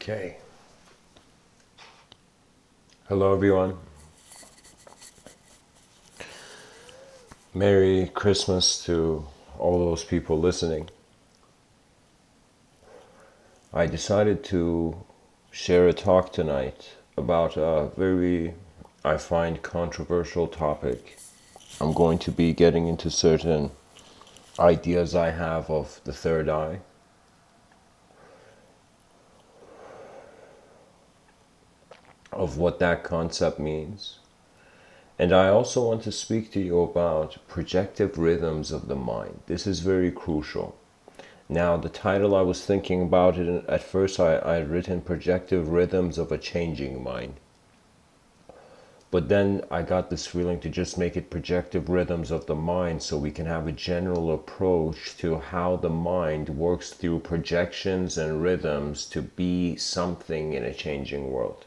Okay. Hello, everyone. Merry Christmas to all those people listening. I decided to share a talk tonight about a very, I find, controversial topic. I'm going to be getting into certain ideas I have of the third eye, of what that concept means. And I also want to speak to you about projective rhythms of the mind. This is very crucial. Now, the title, I was thinking about it at first. I had written Projective Rhythms of a Changing Mind. But then I got this feeling to just make it Projective Rhythms of the Mind so we can have a general approach to how the mind works through projections and rhythms to be something in a changing world.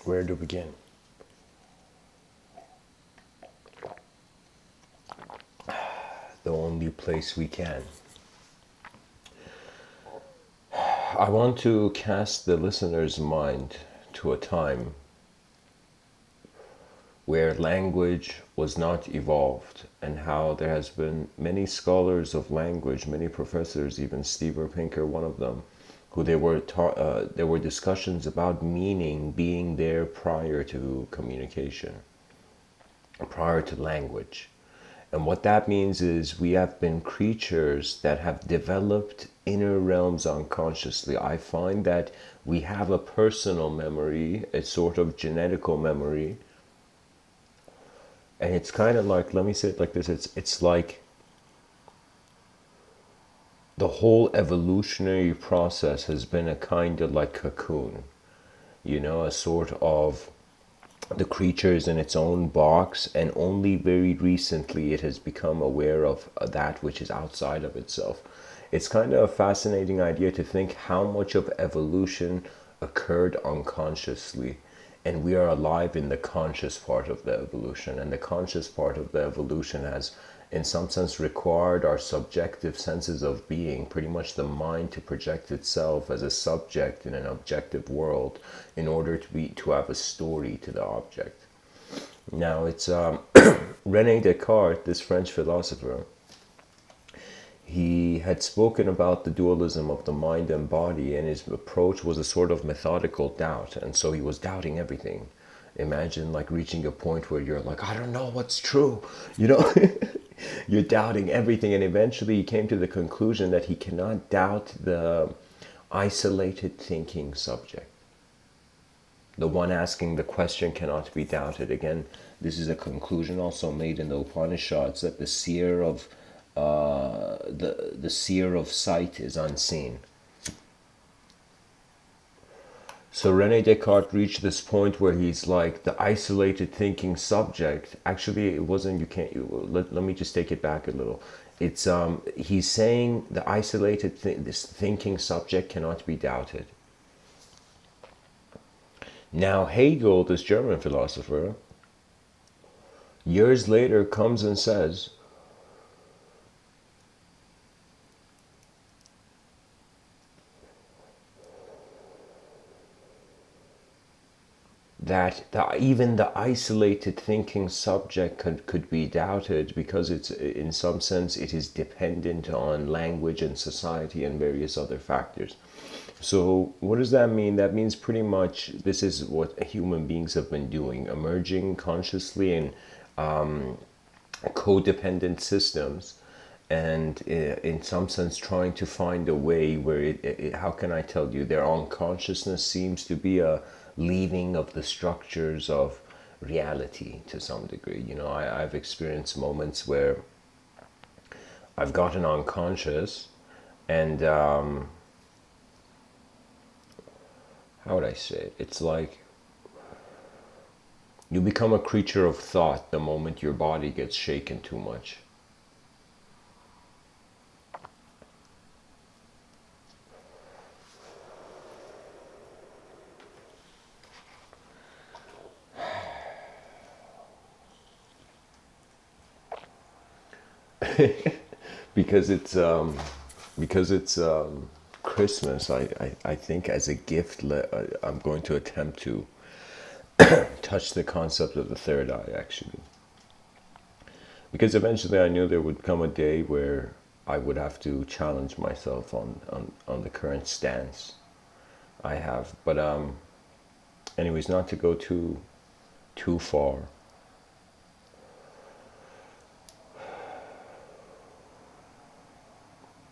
Where to begin? The only place we can. I want to cast the listener's mind to a time where language was not evolved, and how there has been many scholars of language, many professors, even Steve Pinker, one of them, who there were discussions about meaning being there prior to communication, prior to language. And what that means is we have been creatures that have developed inner realms unconsciously. I find that we have a personal memory, a sort of genetical memory. And it's kind of like, let me say it like this, it's like the whole evolutionary process has been a kind of like cocoon, a sort of the creature is in its own box, and only very recently it has become aware of that which is outside of itself. It's kind of a fascinating idea to think how much of evolution occurred unconsciously, and we are alive in the conscious part of the evolution, and the conscious part of the evolution has in some sense required our subjective senses of being, pretty much the mind, to project itself as a subject in an objective world in order to have a story to the object. Now it's Rene Descartes, this French philosopher. He had spoken about the dualism of the mind and body, and his approach was a sort of methodical doubt, and so he was doubting everything. Imagine like reaching a point where you're like, I don't know what's true, you know? You're doubting everything, and eventually he came to the conclusion that he cannot doubt the isolated thinking subject. The one asking the question cannot be doubted. Again, this is a conclusion also made in the Upanishads, that the seer of the seer of sight is unseen. So Rene Descartes reached this point where he's like the isolated thinking subject. Actually, it wasn't. Let me just take it back a little. It's he's saying the isolated this thinking subject cannot be doubted. Now Hegel, this German philosopher, years later comes and says, that even the isolated thinking subject could be doubted, because it's in some sense it is dependent on language and society and various other factors. So what does that mean? That means pretty much this is what human beings have been doing, emerging consciously in codependent systems, and in some sense trying to find a way where how can I tell you, their unconsciousness seems to be a leaving of the structures of reality to some degree. I've experienced moments where I've gotten unconscious, and how would I say it? It's like You become a creature of thought the moment your body gets shaken too much. because it's Christmas. I think as a gift, I'm going to attempt to touch the concept of the third eye, actually, because eventually I knew there would come a day where I would have to challenge myself on the current stance I have. But anyways, not to go too far.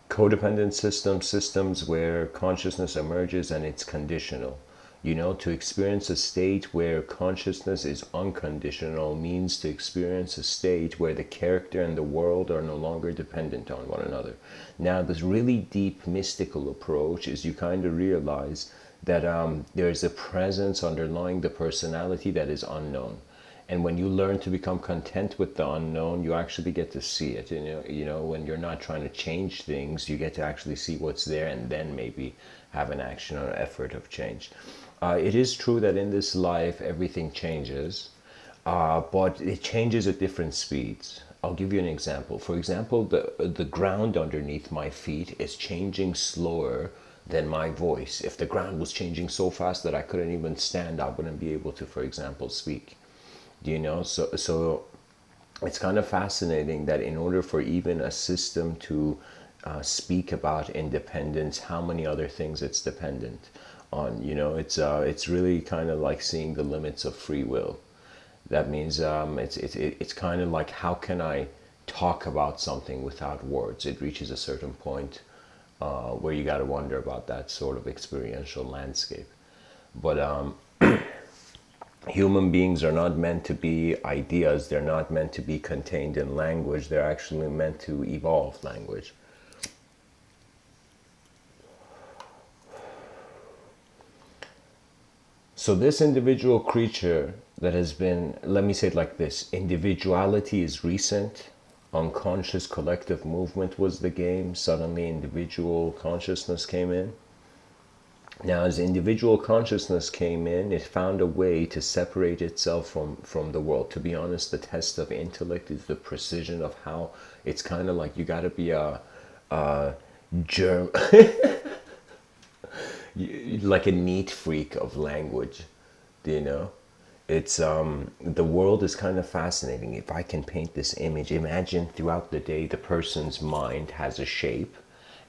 Codependent systems where consciousness emerges and it's conditional. To experience a state where consciousness is unconditional means to experience a state where the character and the world are no longer dependent on one another. Now, this really deep mystical approach is you kind of realize that there's a presence underlying the personality that is unknown. And when you learn to become content with the unknown, you actually get to see it. When you're not trying to change things, you get to actually see what's there and then maybe have an action or effort of change. It is true that in this life, everything changes, but it changes at different speeds. I'll give you an example. For example, the ground underneath my feet is changing slower than my voice. If the ground was changing so fast that I couldn't even stand, I wouldn't be able to, for example, speak. So it's kind of fascinating that in order for even a system to speak about independence, how many other things it's dependent on. It's really kind of like seeing the limits of free will. That means it's kind of like, how can I talk about something without words? It reaches a certain point where you got to wonder about that sort of experiential landscape. But human beings are not meant to be ideas. They're not meant to be contained in language. They're actually meant to evolve language. So this individual creature that has been, let me say it like this, individuality is recent. Unconscious collective movement was the game. Suddenly individual consciousness came in. Now, as individual consciousness came in, it found a way to separate itself from the world. To be honest, the test of intellect is the precision of how it's kind of like you got to be a germ, like a neat freak of language, It's the world is kind of fascinating. If I can paint this image, imagine throughout the day the person's mind has a shape.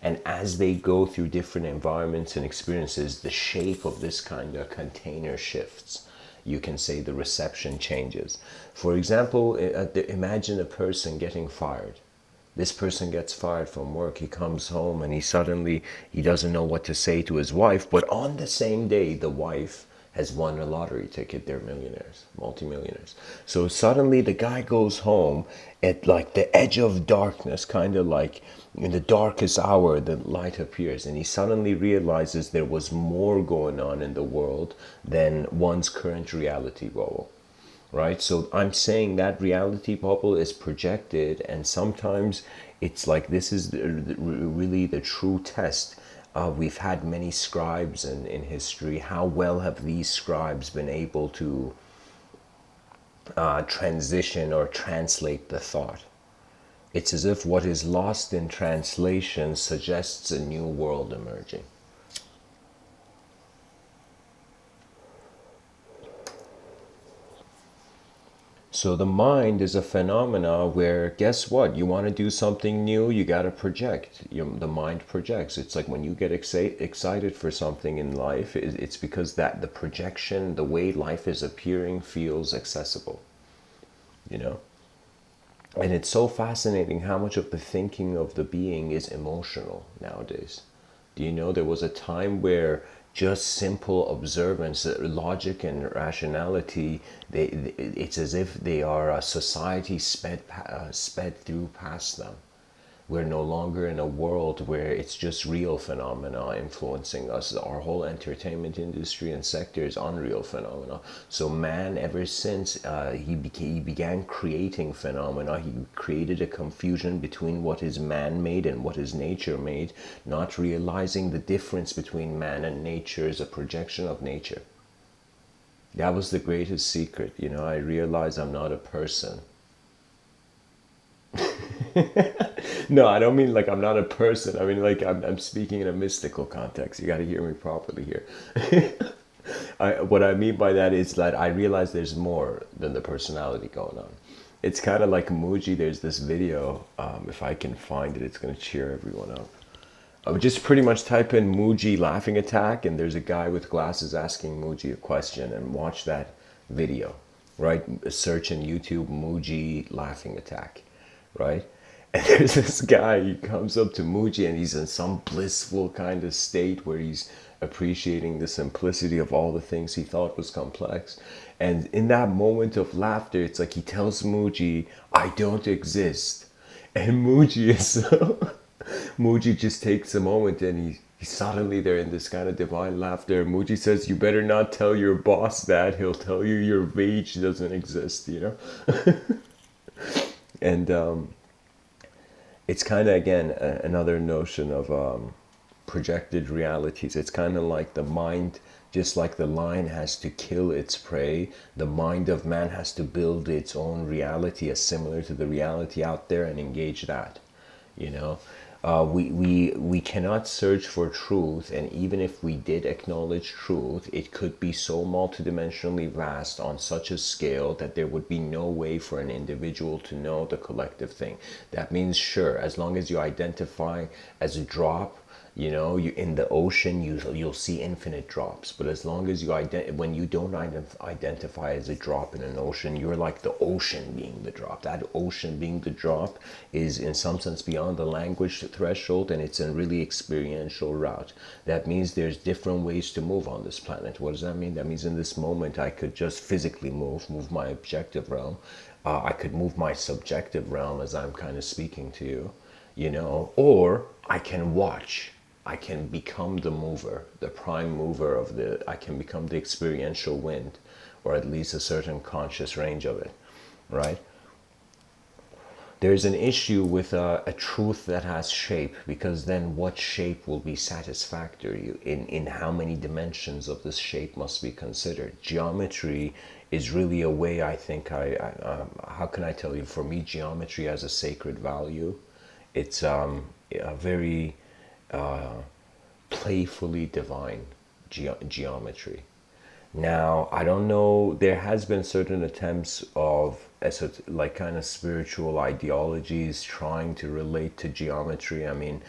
And as they go through different environments and experiences, the shape of this kind of container shifts. You can say the reception changes. For example, imagine a person getting fired. This person gets fired from work. He comes home and he doesn't know what to say to his wife. But on the same day, the wife has won a lottery ticket. They're millionaires, multimillionaires. So suddenly the guy goes home at like the edge of darkness, kind of like in the darkest hour, the light appears, and he suddenly realizes there was more going on in the world than one's current reality bubble. Right? So I'm saying that reality bubble is projected, and sometimes it's like this is really the true test. We've had many scribes in history. How well have these scribes been able to transition or translate the thought? It's as if what is lost in translation suggests a new world emerging. So the mind is a phenomena where, guess what? You want to do something new, you got to project. The mind projects. It's like when you get excited for something in life, it's because that the projection, the way life is appearing, feels accessible. You know? And it's so fascinating how much of the thinking of the being is emotional nowadays. Do you know there was a time where just simple observance, logic and rationality, it's as if they are a society sped through past them. We're no longer in a world where it's just real phenomena influencing us. Our whole entertainment industry and sector is unreal phenomena. So man, ever since he began creating phenomena, he created a confusion between what is man-made and what is nature-made, not realizing the difference between man and nature is a projection of nature. That was the greatest secret. I realized I'm not a person. No, I don't mean like I'm not a person. I mean like I'm speaking in a mystical context. You got to hear me properly here. What I mean by that is that I realize there's more than the personality going on. It's kind of like Muji. There's this video. If I can find it, it's going to cheer everyone up. I would just pretty much type in Muji laughing attack, and there's a guy with glasses asking Muji a question, and watch that video, right? Search in YouTube Muji laughing attack, right? And there's this guy, he comes up to Muji and he's in some blissful kind of state where he's appreciating the simplicity of all the things he thought was complex. And in that moment of laughter, it's like he tells Muji, I don't exist. And Muji is so Muji just takes a moment and he's suddenly there in this kind of divine laughter. Muji says, you better not tell your boss that. He'll tell you your wage doesn't exist, And it's kind of, again, another notion of projected realities. It's kind of like the mind, just like the lion has to kill its prey, the mind of man has to build its own reality as similar to the reality out there and engage that. you know we cannot search for truth, and even if we did acknowledge truth, it could be so multidimensionally vast on such a scale that there would be no way for an individual to know the collective thing. That means, sure, as long as you identify as a drop, you in the ocean, you'll see infinite drops. But as long as when you don't identify as a drop in an ocean, you're like the ocean being the drop. That ocean being the drop is in some sense beyond the language threshold, and it's a really experiential route. That means there's different ways to move on this planet. What does that mean? That means in this moment I could just physically move my objective realm. I could move my subjective realm as I'm kind of speaking to you, or I can watch. I can become the mover, the prime mover I can become the experiential wind, or at least a certain conscious range of it, right? There's an issue with a truth that has shape, because then what shape will be satisfactory? In how many dimensions of this shape must be considered? Geometry is really a way, I think, how can I tell you, for me, geometry has a sacred value. It's a very playfully divine geometry. Now, I don't know, there has been certain attempts of like kind of spiritual ideologies trying to relate to geometry. I mean,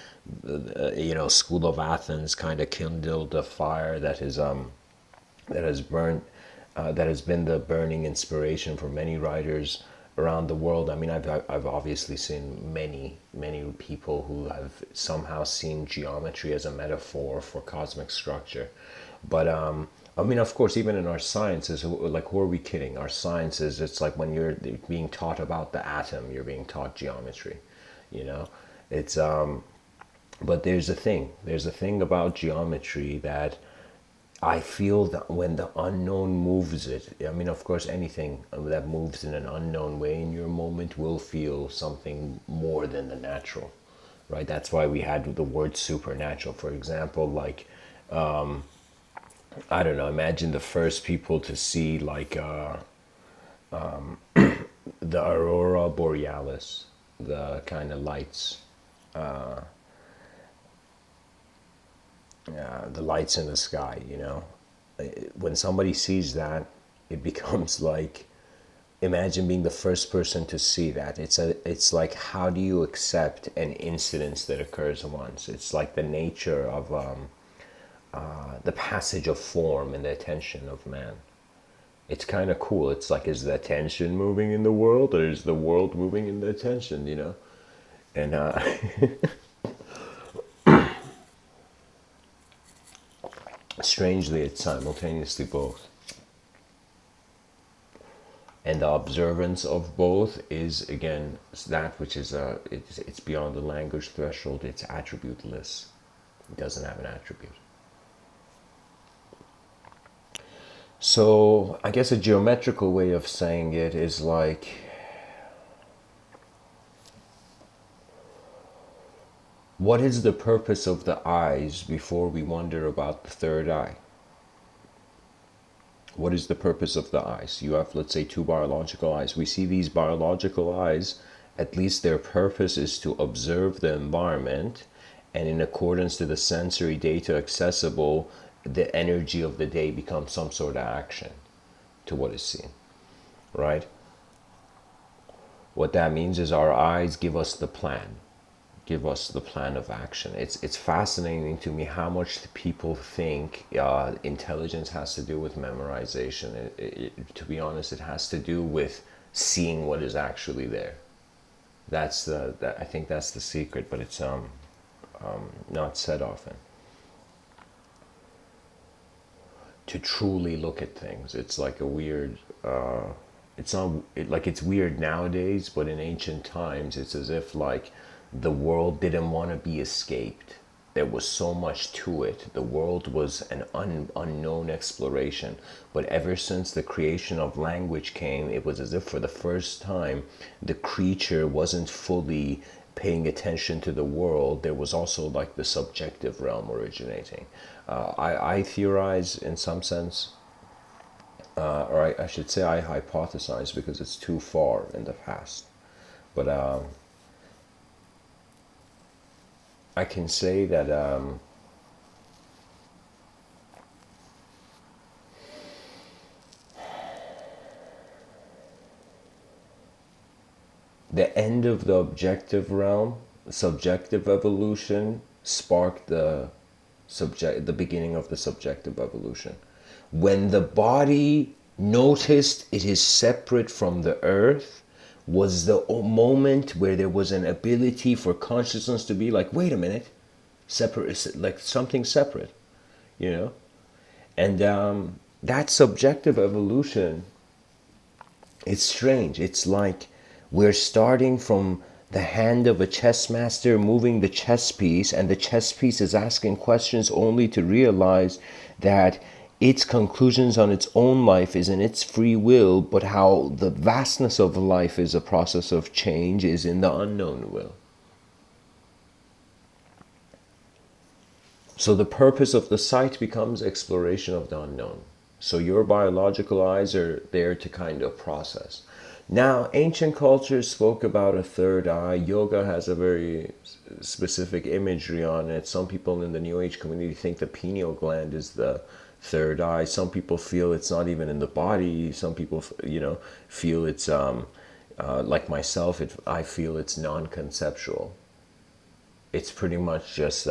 School of Athens kind of kindled a fire that has burnt, that has been the burning inspiration for many writers around the world. I mean, I've obviously seen many people who have somehow seen geometry as a metaphor for cosmic structure. But I mean, of course, even in our sciences, like, who are we kidding? Our sciences, it's like when you're being taught about the atom, you're being taught geometry. It's but there's a thing about geometry that I feel that when the unknown moves it, I mean, of course, anything that moves in an unknown way in your moment will feel something more than the natural, right? That's why we had the word supernatural. For example, like, I don't know, imagine the first people to see, like, the aurora borealis, the kind of lights, the lights in the sky, when somebody sees that, it becomes like, imagine being the first person to see that. It's like, how do you accept an incident that occurs once? It's like the nature of the passage of form and the attention of man. It's kind of cool. It's like, is the attention moving in the world, or is the world moving in the attention? And strangely, it's simultaneously both. And the observance of both is again that which is it's beyond the language threshold. It's attributeless. It doesn't have an attribute. So I guess a geometrical way of saying it is like, what is the purpose of the eyes before we wonder about the third eye? What is the purpose of the eyes? You have, let's say, two biological eyes. We see these biological eyes, at least their purpose is to observe the environment, and in accordance to the sensory data accessible, the energy of the day becomes some sort of action to what is seen, right? What that means is our eyes give us the plan, give us the plan of action. It's fascinating to me how much people think intelligence has to do with memorization. To be honest, it has to do with seeing what is actually there. I think that's the secret, but it's not said often. To truly look at things, it's like a weird. It's not like it's weird nowadays, but in ancient times, it's as if like the world didn't want to be escaped. There was so much to it. The world was an unknown exploration. But ever since the creation of language came, it was as if for the first time the creature wasn't fully paying attention to the world. There was also like the subjective realm originating. I theorize in some sense, or I should say I hypothesize because it's too far in the past. But I can say that the end of the objective realm, subjective evolution, sparked the beginning of the subjective evolution. When the body noticed it is separate from the earth, was the moment where there was an ability for consciousness to be like, wait a minute, separate, like something separate, you know? And that subjective evolution, it's strange. It's like we're starting from the hand of a chess master moving the chess piece, and the chess piece is asking questions only to realize that its conclusions on its own life is in its free will, but how the vastness of life is a process of change is in the unknown will. So the purpose of the sight becomes exploration of the unknown. So your biological eyes are there to kind of process. Now, ancient cultures spoke about a third eye. Yoga has a very specific imagery on it. Some people in the New Age community think the pineal gland is the third eye. Some people feel it's not even in the body. Some people, feel it's like myself. I feel it's non-conceptual. It's pretty much just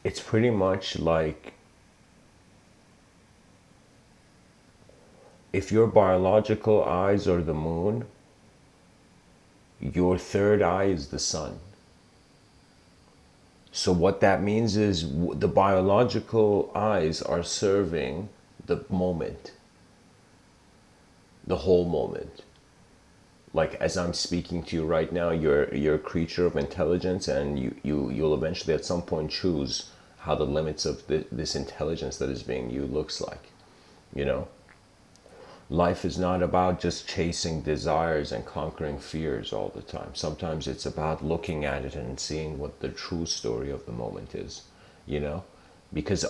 it's pretty much like if your biological eyes are the moon, your third eye is the sun. So what that means is the biological eyes are serving the moment, the whole moment. Like as I'm speaking to you right now, you're a creature of intelligence, and you'll eventually at some point choose how the limits of this intelligence that is being you looks like. You know, life is not about just chasing desires and conquering fears all the time. Sometimes it's about looking at it and seeing what the true story of the moment is. You know, because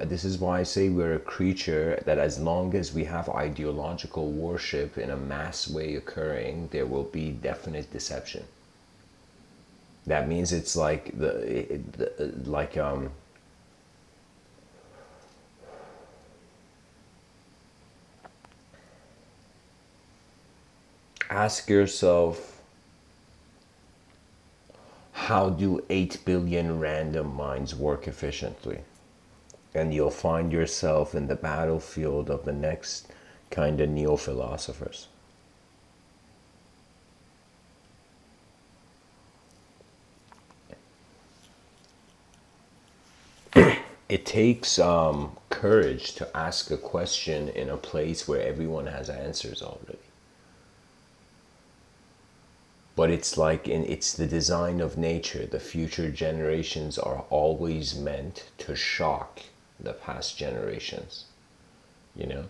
this is why I say we're a creature that as long as we have ideological worship in a mass way occurring, there will be definite deception. That means it's like ask yourself, how do 8 billion random minds work efficiently? And you'll find yourself in the battlefield of the next kind of neo-philosophers. it takes courage to ask a question in a place where everyone has answers already. But it's like it's the design of nature. The future generations are always meant to shock the past generations. You know,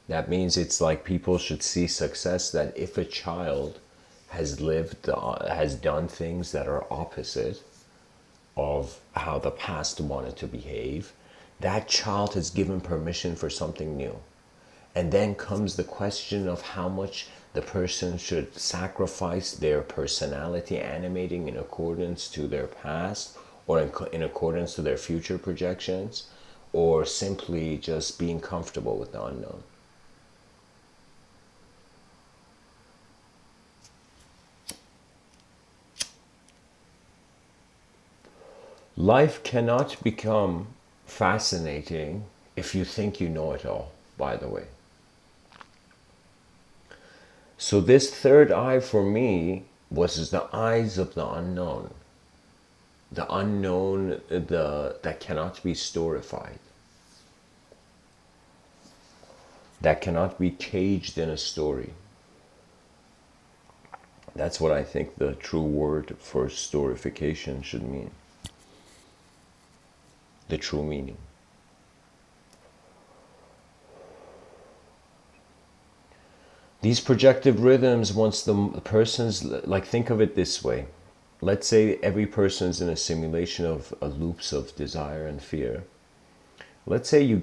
that means it's like people should see success that if a child has done things that are opposite of how the past wanted to behave, that child has given permission for something new. And then comes the question of how much the person should sacrifice their personality animating in accordance to their past, or in accordance to their future projections, or simply just being comfortable with the unknown. Life cannot become fascinating if you think you know it all, by the way. So this third eye for me was the eyes of the unknown. The unknown, that cannot be storified. That cannot be caged in a story. That's what I think the true word for storification should mean. The true meaning. These projective rhythms, once the person's, like, think of it this way. Let's say every person's in a simulation of loops of desire and fear. Let's say you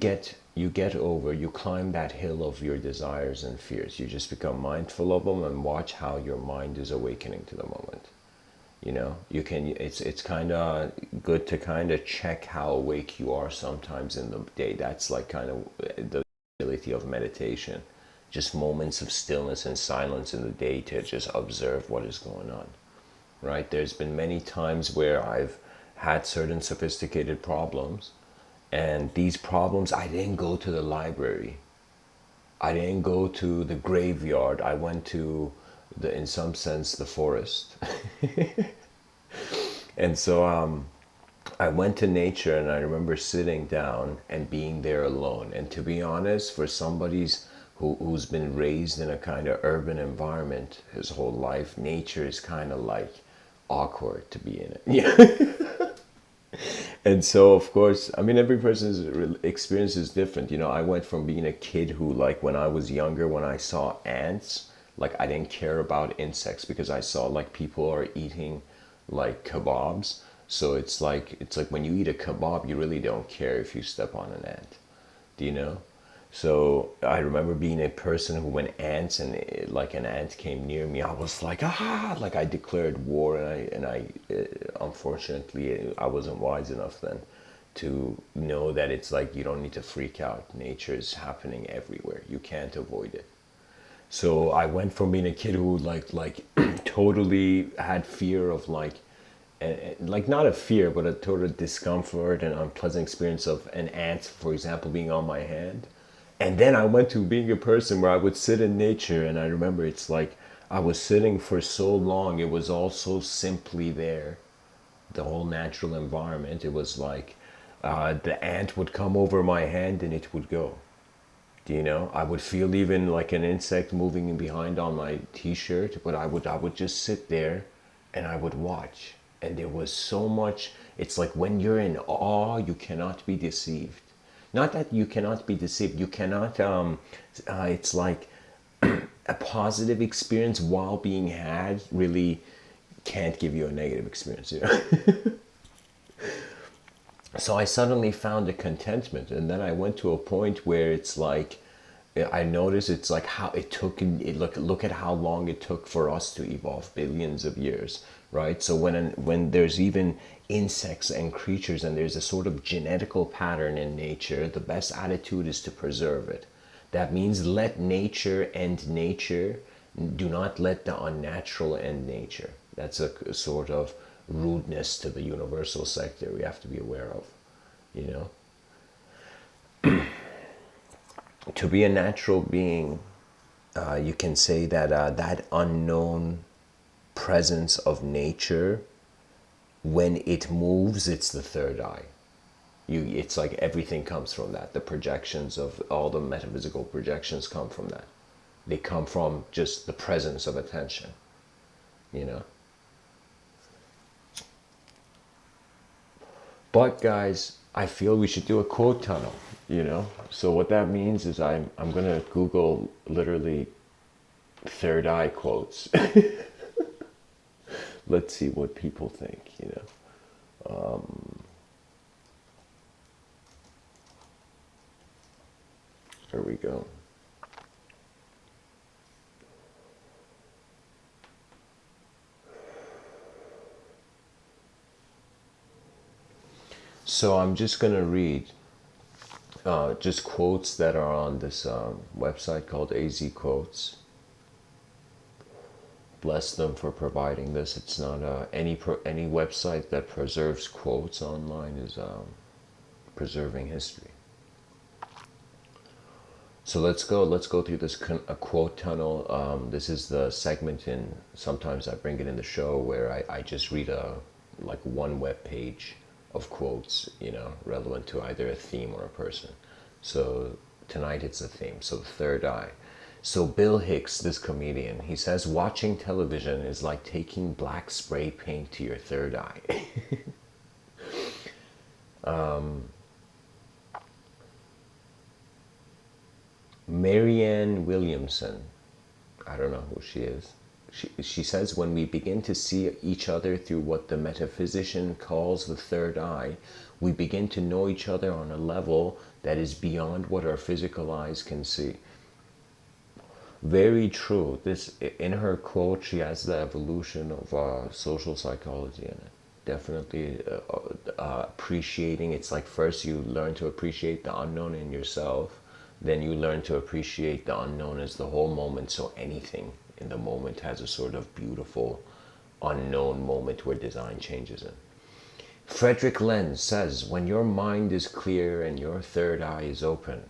climb that hill of your desires and fears. You just become mindful of them and watch how your mind is awakening to the moment. You know, it's kind of good to kind of check how awake you are sometimes in the day. That's like kind of the ability of meditation. Just moments of stillness and silence in the day to just observe what is going on. Right? There's been many times where I've had certain sophisticated problems, and these problems, I didn't go to the library. I didn't go to the graveyard. I went to in some sense, the forest. And so I went to nature, and I remember sitting down and being there alone. And to be honest, for who's been raised in a kind of urban environment his whole life, nature is kind of like awkward to be in it. Yeah. And so, of course, I mean, every person's experience is different. You know, I went from being a kid who, like, when I was younger, when I saw ants, like, I didn't care about insects because I saw, like, people are eating, like, kebabs. So it's like when you eat a kebab, you really don't care if you step on an ant. Do you know? So I remember being a person who, when ants and like an ant came near me, I was like, ah, like I declared war, and I unfortunately I wasn't wise enough then to know that it's like you don't need to freak out. Nature is happening everywhere. You can't avoid it. So I went from being a kid who like totally had fear of like not a fear, but a total discomfort and unpleasant experience of an ant, for example, being on my hand. And then I went to being a person where I would sit in nature, and I remember it's like I was sitting for so long, it was all so simply there. The whole natural environment, it was like the ant would come over my hand and it would go. Do you know? I would feel even like an insect moving in behind on my t-shirt, but I would just sit there and I would watch. And there was so much. It's like when you're in awe, you cannot be deceived. Not that you cannot be deceived. You cannot. It's like a positive experience while being had really can't give you a negative experience. You know. So I suddenly found a contentment, and then I went to a point where it's like I noticed it's like how it took it look at how long it took for us to evolve, billions of years, right? So when there's even insects and creatures, and there's a sort of genetical pattern in nature, the best attitude is to preserve it. That means let nature end nature. Do not let the unnatural end nature. That's a sort of rudeness to the universal sector we have to be aware of, you know. To be a natural being, you can say that that unknown presence of nature, when it moves, it's the third eye. It's like everything comes from that. The projections of all the metaphysical projections come from that. They come from just the presence of attention, you know. But guys, I feel we should do a quote tunnel, you know. So what that means is I'm gonna Google literally third eye quotes. Let's see what people think, you know. Here we go. So I'm just gonna read just quotes that are on this website called AZ Quotes. Bless them for providing this. It's not any website that preserves quotes online is preserving history. So let's go through this a quote tunnel. This is the segment in, sometimes I bring it in the show, where I just read like one web page of quotes, you know, relevant to either a theme or a person. So tonight it's a theme. So the third eye. So Bill Hicks, this comedian, he says watching television is like taking black spray paint to your third eye. Marianne Williamson, I don't know who she is. She says, when we begin to see each other through what the metaphysician calls the third eye, we begin to know each other on a level that is beyond what our physical eyes can see. Very true. This, in her quote, she has the evolution of social psychology in it. Definitely appreciating. It's like first you learn to appreciate the unknown in yourself, then you learn to appreciate the unknown as the whole moment. So anything in the moment has a sort of beautiful unknown moment where design changes it. Frederick Lenz says, when your mind is clear and your third eye is open,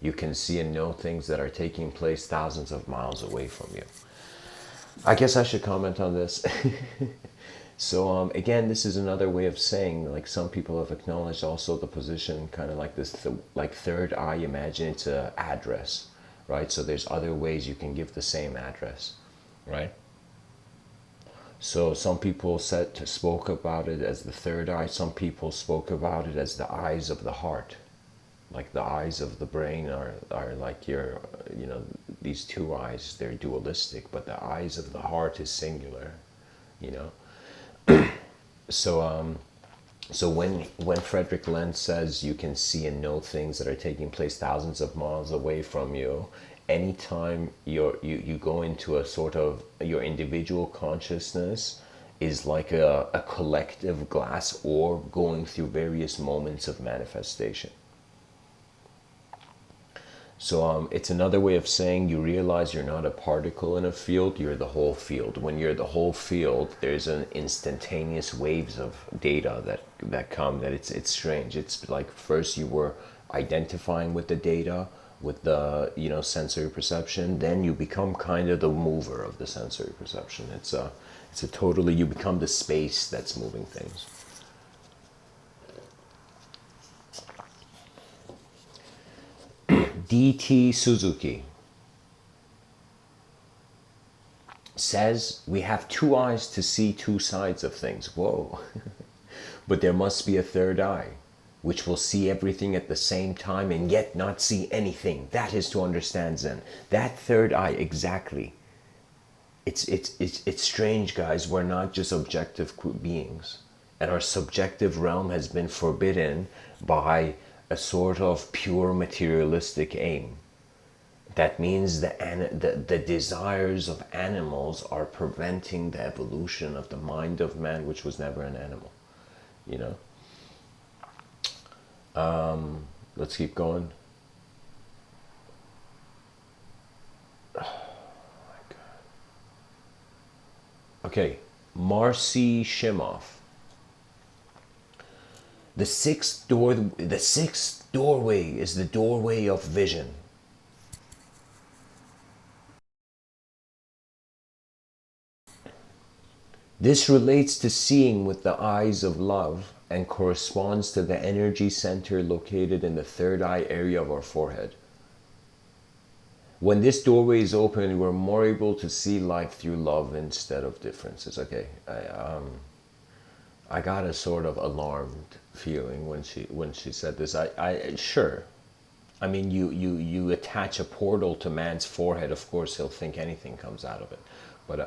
you can see and know things that are taking place thousands of miles away from you. I guess I should comment on this. So again, this is another way of saying, like, some people have acknowledged also the position, kind of like this, like third eye, imagine it's a address, right? So there's other ways you can give the same address, right? So some people spoke about it as the third eye. Some people spoke about it as the eyes of the heart. Like the eyes of the brain are like your, you know, these two eyes, they're dualistic, but the eyes of the heart is singular, you know. So so when Frederick Lenz says you can see and know things that are taking place thousands of miles away from you, anytime you go into a sort of, your individual consciousness is like a collective glass orb going through various moments of manifestation. So it's another way of saying you realize you're not a particle in a field, you're the whole field. When you're the whole field, there's an instantaneous waves of data that come, that it's strange. It's like first you were identifying with the data, with the, you know, sensory perception, then you become kind of the mover of the sensory perception. It's a totally, you become the space that's moving things. D.T. Suzuki says we have two eyes to see two sides of things. Whoa. But there must be a third eye, which will see everything at the same time and yet not see anything. That is to understand Zen. That third eye, exactly. It's strange, guys. We're not just objective beings. And our subjective realm has been forbidden by a sort of pure materialistic aim. That means the desires of animals are preventing the evolution of the mind of man, which was never an animal, you know. Let's keep going. Okay, Marcy Shimoff. The sixth doorway is the doorway of vision. This relates to seeing with the eyes of love and corresponds to the energy center located in the third eye area of our forehead. When this doorway is open, we're more able to see life through love instead of differences. Okay, I got a sort of alarmed feeling when she said this. I sure. I mean, you attach a portal to man's forehead. Of course, he'll think anything comes out of it. But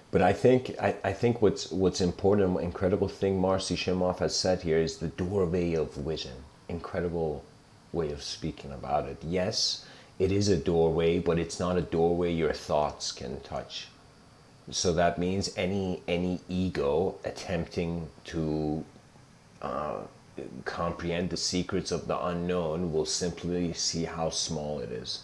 but I think what's important, incredible thing Marcy Shimoff has said here is the doorway of vision. Incredible way of speaking about it. Yes, it is a doorway, but it's not a doorway your thoughts can touch. So that means any ego attempting to comprehend the secrets of the unknown will simply see how small it is.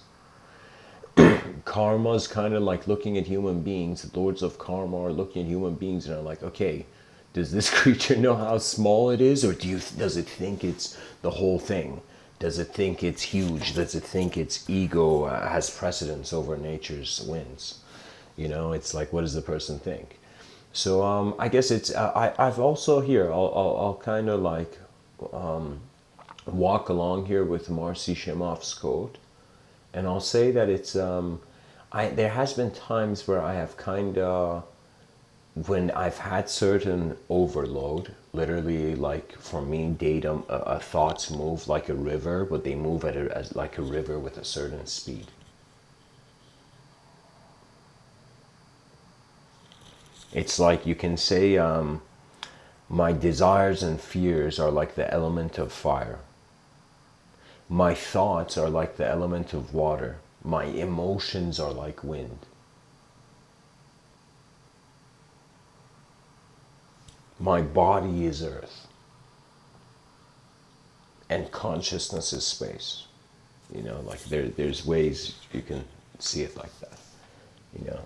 Karma is kind of like looking at human beings. The lords of karma are looking at human beings and are like, okay, does this creature know how small it is, or does it think it's the whole thing? Does it think it's huge? Does it think its ego has precedence over nature's winds? You know, it's like, what does the person think? So I guess it's I've also here I'll kind of like walk along here with Marcy Shimoff's quote, and I'll say that it's there has been times where I have kind of, when I've had certain overload, literally, like for me, data thoughts move like a river, but they move as like a river with a certain speed. It's like you can say, my desires and fears are like the element of fire. My thoughts are like the element of water. My emotions are like wind. My body is earth. And consciousness is space. You know, like there's ways you can see it like that. You know.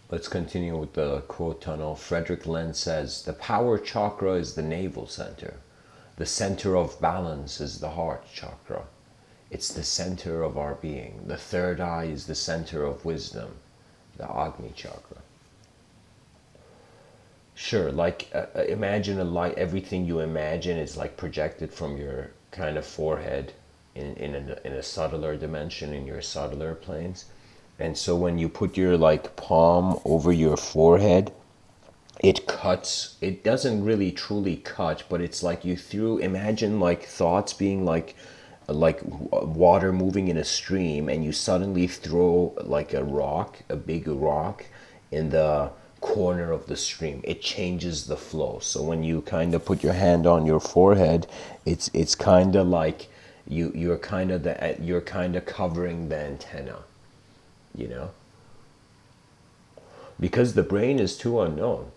Let's continue with the quote tunnel. Frederick Lenz says, the power chakra is the navel center. The center of balance is the heart chakra. It's the center of our being. The third eye is the center of wisdom, the Agni chakra. Sure, like imagine a light, everything you imagine is like projected from your kind of forehead in a subtler dimension, in your subtler planes. And so when you put your like palm over your forehead, it cuts. It doesn't really truly cut, but it's like you threw, imagine like thoughts being like water moving in a stream, and you suddenly throw like a rock, a big rock, in the corner of the stream. It changes the flow. So when you kind of put your hand on your forehead, it's kind of like you're kind of covering the antenna. You know, because the brain is too unknown.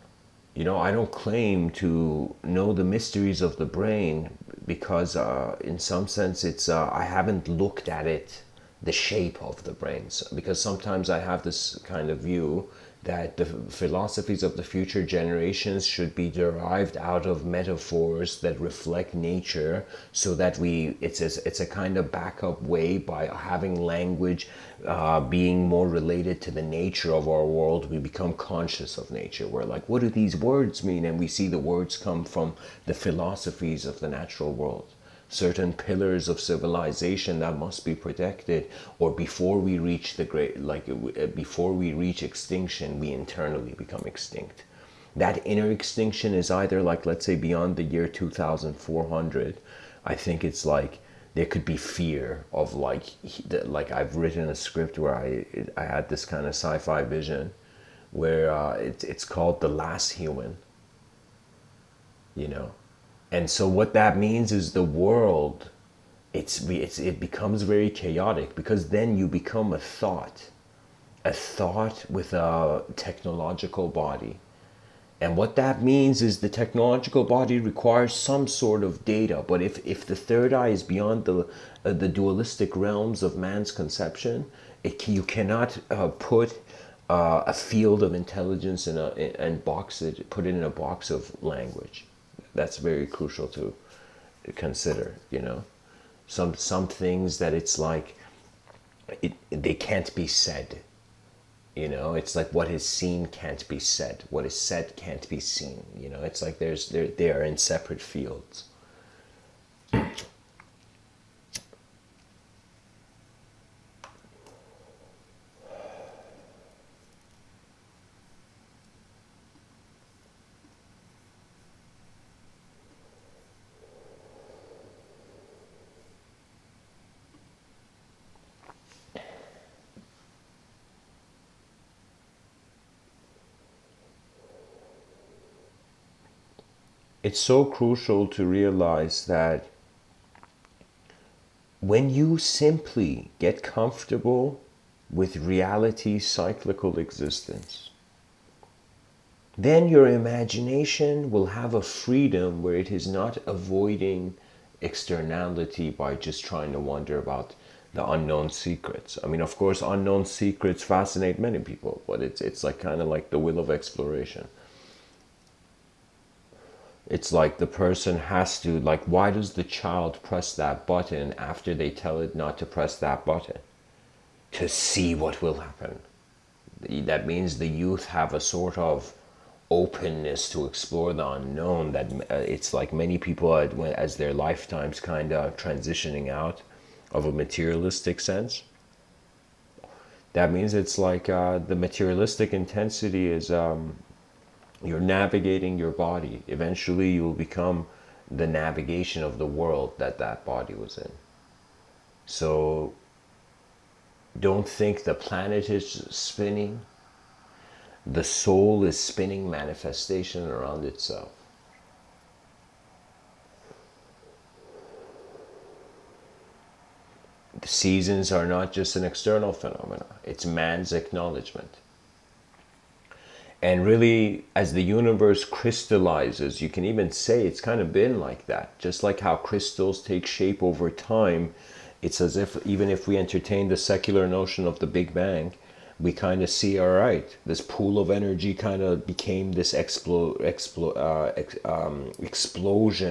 You know, I don't claim to know the mysteries of the brain, because in some sense it's I haven't looked at it, the shape of the brains, because sometimes I have this kind of view that the philosophies of the future generations should be derived out of metaphors that reflect nature, so that it's a kind of backup way. By having language being more related to the nature of our world, we become conscious of nature. We're like, what do these words mean? And we see the words come from the philosophies of the natural world, certain pillars of civilization that must be protected, or before we reach the great, like before we reach extinction, we internally become extinct. That inner extinction is either like, let's say, beyond the year 2400. I think it's like there could be fear of like I've written a script where I had this kind of sci-fi vision where it's called The Last Human, you know. And so what that means is the world, it becomes very chaotic, because then you become a thought with a technological body. And what that means is the technological body requires some sort of data. But if the third eye is beyond the dualistic realms of man's conception, you cannot put a field of intelligence and box it, put it in a box of language. That's very crucial to consider. Some things that it's like they can't be said. It's like what is seen can't be said. What is said can't be seen. It's like they are in separate fields. It's so crucial to realize that when you simply get comfortable with reality's cyclical existence, then your imagination will have a freedom where it is not avoiding externality by just trying to wonder about the unknown secrets. I mean, of course, unknown secrets fascinate many people, but it's like kind of like the will of exploration. It's like the person has to, like, why does the child press that button after they tell it not to press that button? To see what will happen. That means the youth have a sort of openness to explore the unknown that it's like many people as their lifetimes kind of transitioning out of a materialistic sense. That means it's like the materialistic intensity is you're navigating your body. Eventually you'll become the navigation of the world that body was in. So don't think the planet is spinning. The soul is spinning manifestation around itself. The seasons are not just an external phenomena. It's man's acknowledgement. And really, as the universe crystallizes, you can even say it's kind of been like that. Just like how crystals take shape over time, it's as if, even if we entertain the secular notion of the Big Bang, we kind of see, all right, this pool of energy kind of became this explosion.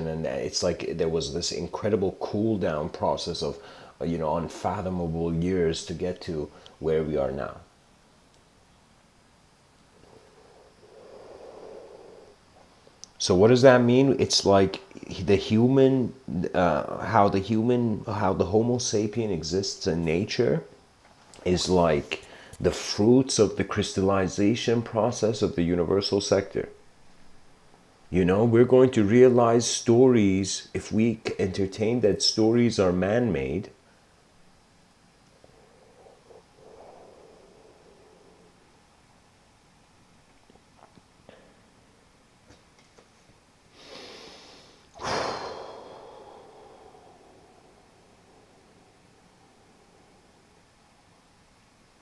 And it's like there was this incredible cool down process of, unfathomable years to get to where we are now. So what does that mean? It's like the human, how the Homo sapien exists in nature is like the fruits of the crystallization process of the universal sector. We're going to realize stories, if we entertain that stories are man-made,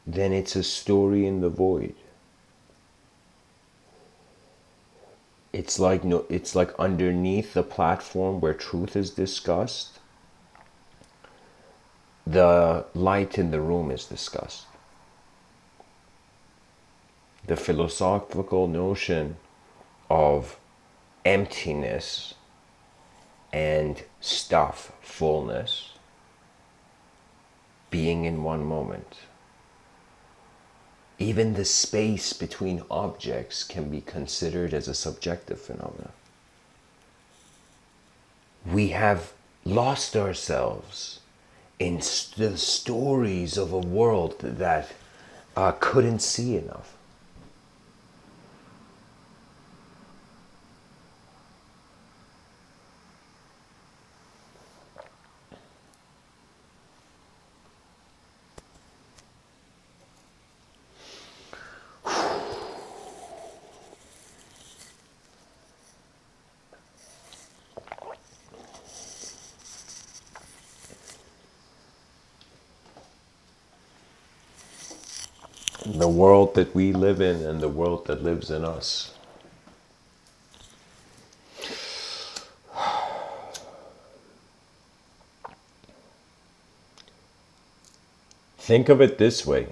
then it's a story in the void. It's like no, it's like underneath the platform where truth is discussed, the light in the room is discussed. The philosophical notion of emptiness and stuff, fullness, being in one moment. Even the space between objects can be considered as a subjective phenomenon. We have lost ourselves in the stories of a world that couldn't see enough. The world that we live in and the world that lives in us. Think of it this way.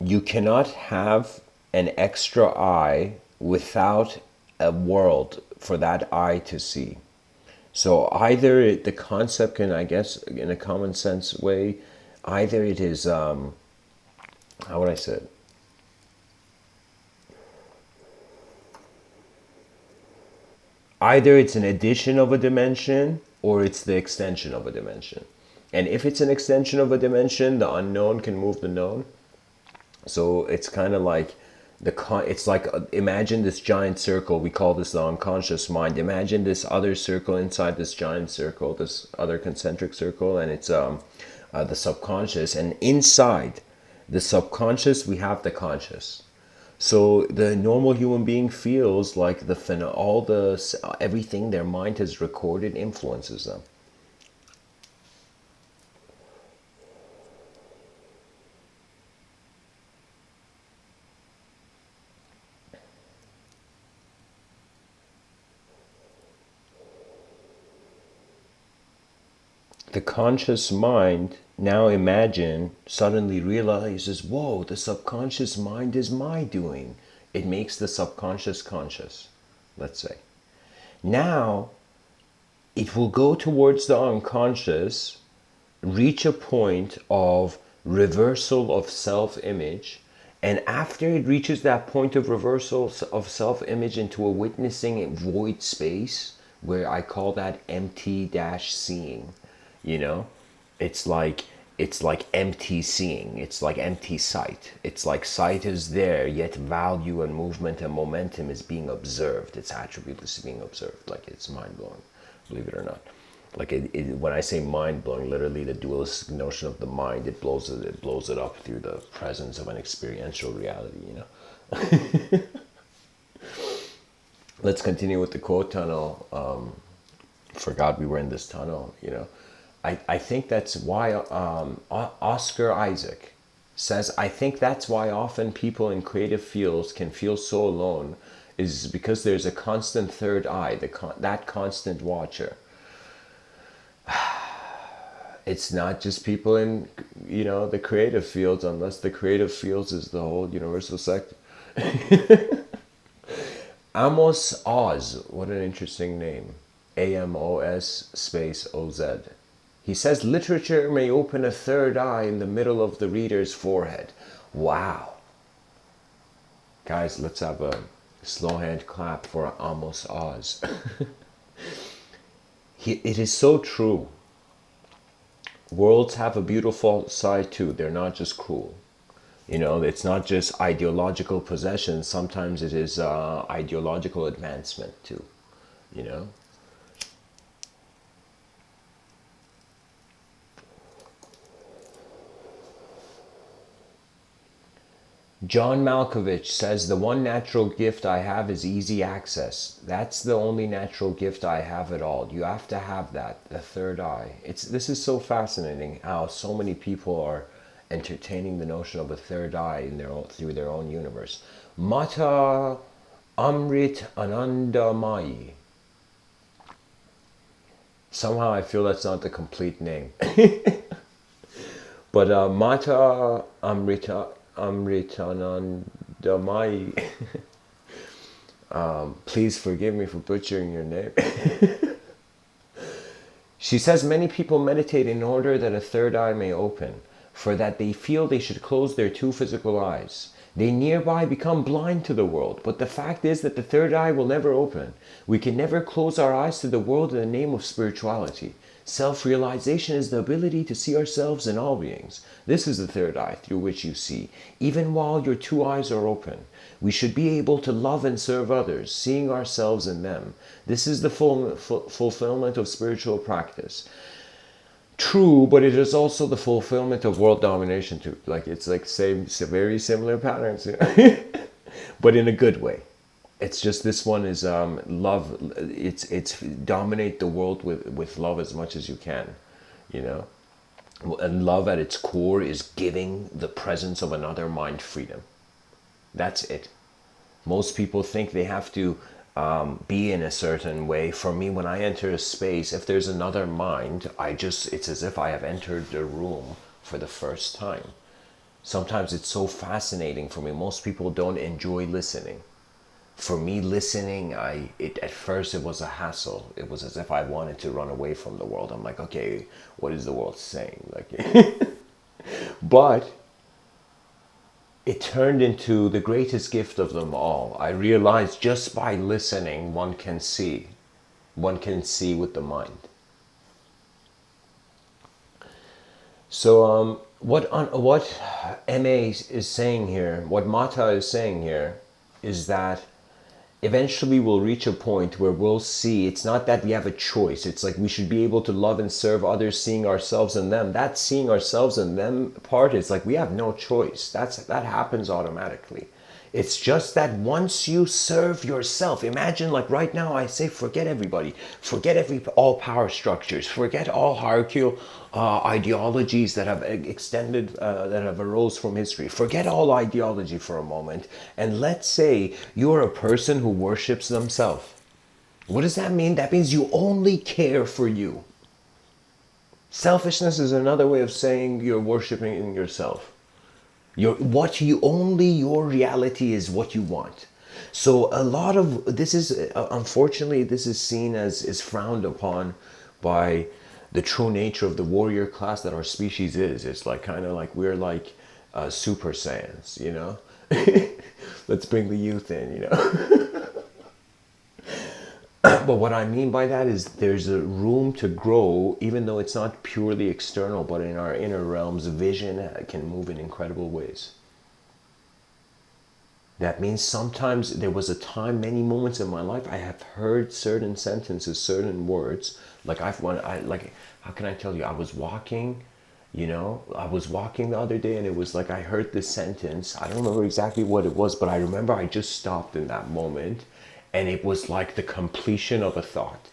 You cannot have an extra eye without a world for that eye to see. So either the concept can, I guess, in a common sense way, either it is, how would I say it? Either it's an addition of a dimension or it's the extension of a dimension. And if it's an extension of a dimension, the unknown can move the known. So it's kind of like it's like imagine this giant circle. We call this the unconscious mind. Imagine this other circle inside this giant circle, this other concentric circle, and it's the subconscious. And inside the subconscious, we have the conscious. So the normal human being feels like all the everything their mind has recorded influences them. The conscious mind, now imagine, suddenly realizes, whoa, the subconscious mind is my doing. It makes the subconscious conscious, let's say. Now it will go towards the unconscious, reach a point of reversal of self-image, and after it reaches that point of reversal of self-image into a witnessing void space, where I call that empty dash seeing, you know, it's like empty seeing, it's like empty sight, it's like sight is there, yet value and movement and momentum is being observed, its attribute is being observed. Like, it's mind-blowing, believe it or not. Like, when I say mind-blowing, literally the dualistic notion of the mind, it blows it up through the presence of an experiential reality, you know. Let's continue with the quote tunnel. Forgot we were in this tunnel, you know. I think that's why Oscar Isaac says, I think that's why often people in creative fields can feel so alone, is because there's a constant third eye, that constant watcher. It's not just people in, you know, the creative fields, unless the creative fields is the whole universal sector. Amos Oz, what an interesting name. Amos space OZ. He says literature may open a third eye in the middle of the reader's forehead. Wow. Guys, let's have a slow hand clap for Amos Oz. It is so true. Worlds have a beautiful side too. They're not just cruel. You know, it's not just ideological possession. Sometimes it is ideological advancement too. You know? John Malkovich says, the one natural gift I have is easy access. That's the only natural gift I have at all. You have to have that, the third eye. This is so fascinating how so many people are entertaining the notion of a third eye in through their own universe. Mata Amrit Anandamayi. Somehow I feel that's not the complete name. But Mata Amritanandamayi. Please forgive me for butchering your name. She says many people meditate in order that a third eye may open, for that they feel they should close their two physical eyes. They nearby become blind to the world, but the fact is that the third eye will never open. We can never close our eyes to the world in the name of spirituality. Self-realization is the ability to see ourselves in all beings. This is the third eye through which you see, even while your two eyes are open. We should be able to love and serve others, seeing ourselves in them. This is the fulfillment of spiritual practice. True, but it is also the fulfillment of world domination too. Like, it's like very similar patterns, but in a good way. It's just this one is love. It's dominate the world with love as much as you can, you know. And love at its core is giving the presence of another mind freedom. That's it. Most people think they have to be in a certain way. For me, when I enter a space, if there's another mind, it's as if I have entered the room for the first time. Sometimes it's so fascinating for me. Most people don't enjoy listening. For me, listening, at first it was a hassle. It was as if I wanted to run away from the world. I'm like, okay, what is the world saying? Like, but it turned into the greatest gift of them all. I realized just by listening, one can see. One can see with the mind. So, what MA is saying here, what Mata is saying here, is that eventually we'll reach a point where we'll see it's not that we have a choice. It's like we should be able to love and serve others, seeing ourselves in them. That seeing ourselves in them part is like we have no choice. That happens automatically. It's just that once you serve yourself, imagine like right now I say forget everybody, forget all power structures, forget all hierarchical ideologies that have extended, that have arose from history. Forget all ideology for a moment, and let's say you're a person who worships themselves. What does that mean? That means you only care for you. Selfishness is another way of saying you're worshiping yourself. Your reality is what you want. So a lot of this is unfortunately this is seen as is frowned upon by the true nature of the warrior class that our species is. It's like kind of like we're like super saiyans, you know. Let's bring the youth in, you know. But what I mean by that is there's a room to grow, even though it's not purely external, but in our inner realms, vision can move in incredible ways. That means sometimes there was a time, many moments in my life, I have heard certain sentences, certain words. Like how can I tell you? I was walking, you know, I was walking the other day and it was like I heard this sentence. I don't remember exactly what it was, but I remember I just stopped in that moment and it was like the completion of a thought.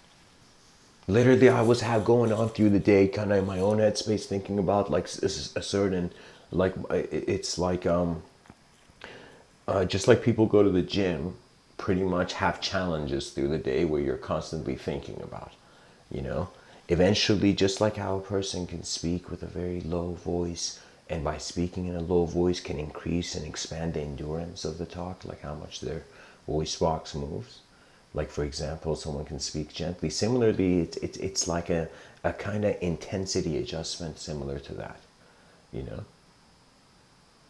Literally, I was going on through the day, kind of in my own headspace, thinking about like a certain, like it's like just like people go to the gym, pretty much have challenges through the day where you're constantly thinking about, you know. Eventually, just like how a person can speak with a very low voice, and by speaking in a low voice can increase and expand the endurance of the talk, like how much their voice box moves. Like for example, someone can speak gently. Similarly, it's like a kind of intensity adjustment similar to that, you know.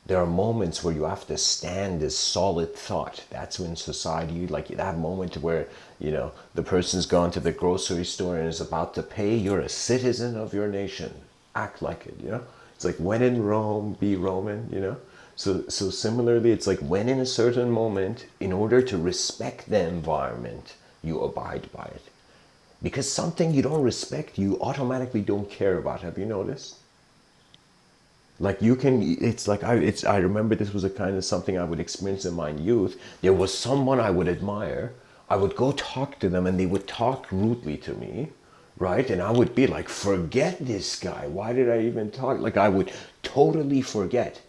There are moments where you have to stand as solid thought. That's when society, like that moment where, you know, the person's gone to the grocery store and is about to pay. You're a citizen of your nation. Act like it, you know. It's like when in Rome, be Roman, you know. So similarly, it's like when in a certain moment, in order to respect the environment, you abide by it. Because something you don't respect, you automatically don't care about. Have you noticed? Like you can, it's like I remember this was a kind of something I would experience in my youth. There was someone I would admire. I would go talk to them and they would talk rudely to me, right? And I would be like, forget this guy. Why did I even talk? Like I would totally forget.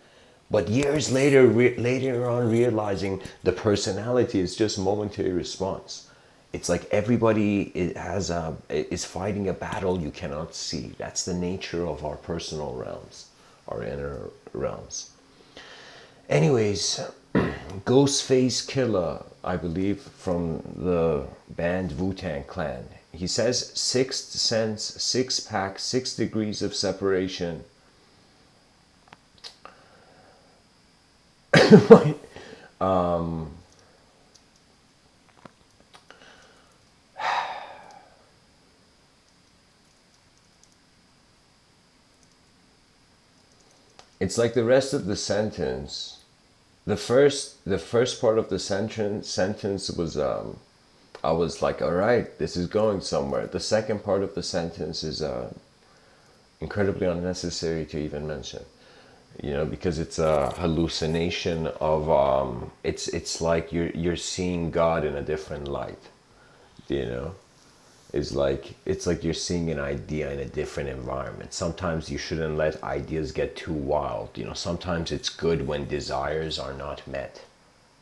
But years later, later on, realizing the personality is just momentary response. It's like everybody is fighting a battle you cannot see. That's the nature of our personal realms, our inner realms. Anyways, Ghostface Killer, I believe, from the band Wu-Tang Clan. He says, sixth sense, six pack, 6 degrees of separation. It's like the rest of the sentence. The first part of the sentence was I was like, all right, this is going somewhere. The second part of the sentence is incredibly unnecessary to even mention, you know, because it's a hallucination of it's like you're seeing God in a different light, you know. It's like you're seeing an idea in a different environment. Sometimes you shouldn't let ideas get too wild, you know. Sometimes it's good when desires are not met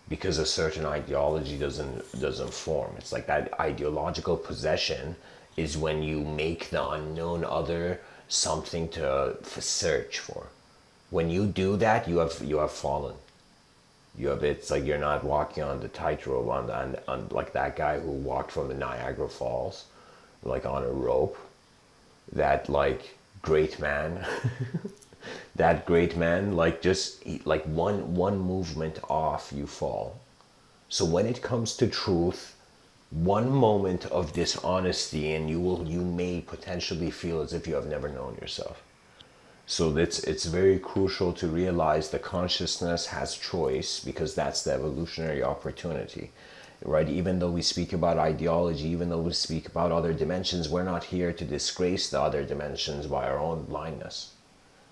because a certain ideology doesn't form. It's like that ideological possession is when you make the unknown other something to search for. When you do that, you have fallen. You have, it's like you're not walking on the tightrope on like that guy who walked from the Niagara Falls, like on a rope. That like great man, that great man, like just like one movement off, you fall. So when it comes to truth, one moment of dishonesty and you may potentially feel as if you have never known yourself. So it's very crucial to realize the consciousness has choice, because that's the evolutionary opportunity, right? Even though we speak about ideology, even though we speak about other dimensions, we're not here to disgrace the other dimensions by our own blindness,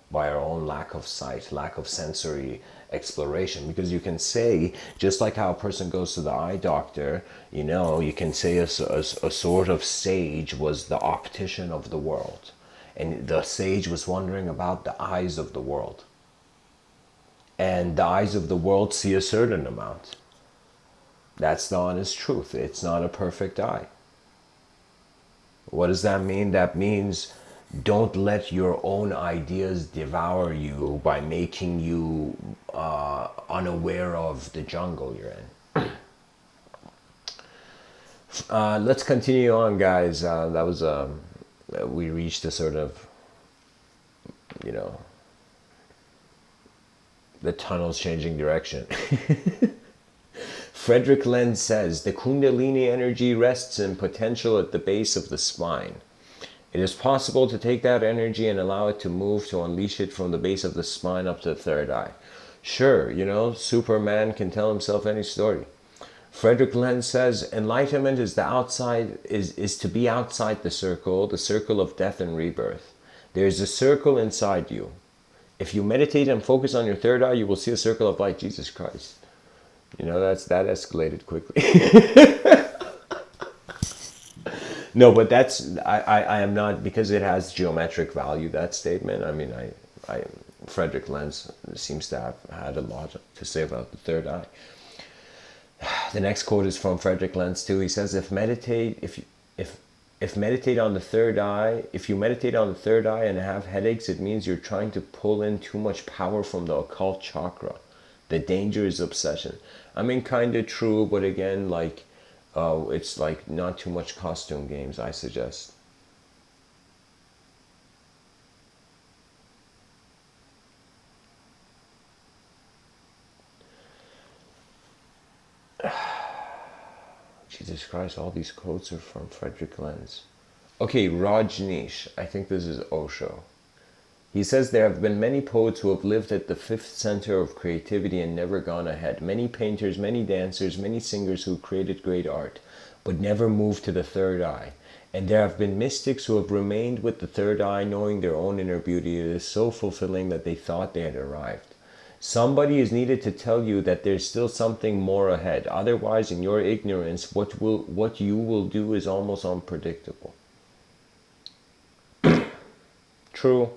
by our own lack of sight, lack of sensory exploration. Because you can say, just like how a person goes to the eye doctor, you know, you can say a sort of sage was the optician of the world. And the sage was wondering about the eyes of the world. And the eyes of the world see a certain amount. That's the honest truth. It's not a perfect eye. What does that mean? That means don't let your own ideas devour you by making you unaware of the jungle you're in. Let's continue on, guys. That was we reached a sort of, you know, the tunnel's changing direction. Frederick Lenz says the Kundalini energy rests in potential at the base of the spine. It is possible to take that energy and allow it to move, to unleash it from the base of the spine up to the third eye. Sure, you know, Superman can tell himself any story. Frederick Lenz says enlightenment is the outside is to be outside the circle of death and rebirth. There is a circle inside you. If you meditate and focus on your third eye, you will see a circle of light, Jesus Christ. You know, that escalated quickly. No, but that's, I am not, because it has geometric value, that statement. I mean, Frederick Lenz seems to have had a lot to say about the third eye. The next quote is from Frederick Lenz too. He says, if you meditate on the third eye and have headaches, it means you're trying to pull in too much power from the occult chakra. The danger is obsession. I mean, kind of true, but again, like, it's like not too much costume games, I suggest. Jesus Christ, all these quotes are from Frederick Lenz. Okay, Rajneesh, I think this is Osho. He says there have been many poets who have lived at the fifth center of creativity and never gone ahead. Many painters, many dancers, many singers who created great art, but never moved to the third eye. And there have been mystics who have remained with the third eye, knowing their own inner beauty. It is so fulfilling that they thought they had arrived. Somebody is needed to tell you that there's still something more ahead. Otherwise, in your ignorance, what you will do is almost unpredictable. True.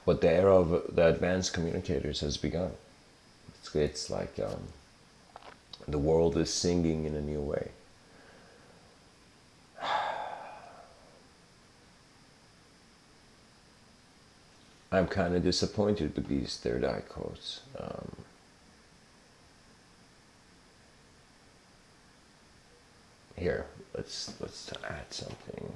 But the era of the advanced communicators has begun. It's like the world is singing in a new way. I'm kind of disappointed with these third eye quotes. Here, let's add something.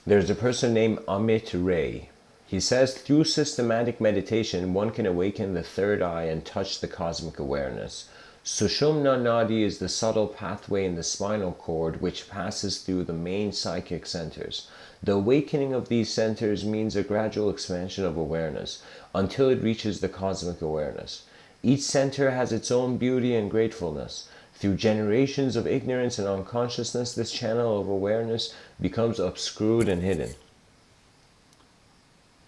There's a person named Amit Ray. He says, through systematic meditation, one can awaken the third eye and touch the cosmic awareness. Sushumna Nadi is the subtle pathway in the spinal cord which passes through the main psychic centers. The awakening of these centers means a gradual expansion of awareness until it reaches the cosmic awareness. Each center has its own beauty and gratefulness. Through generations of ignorance and unconsciousness, this channel of awareness becomes obscured and hidden.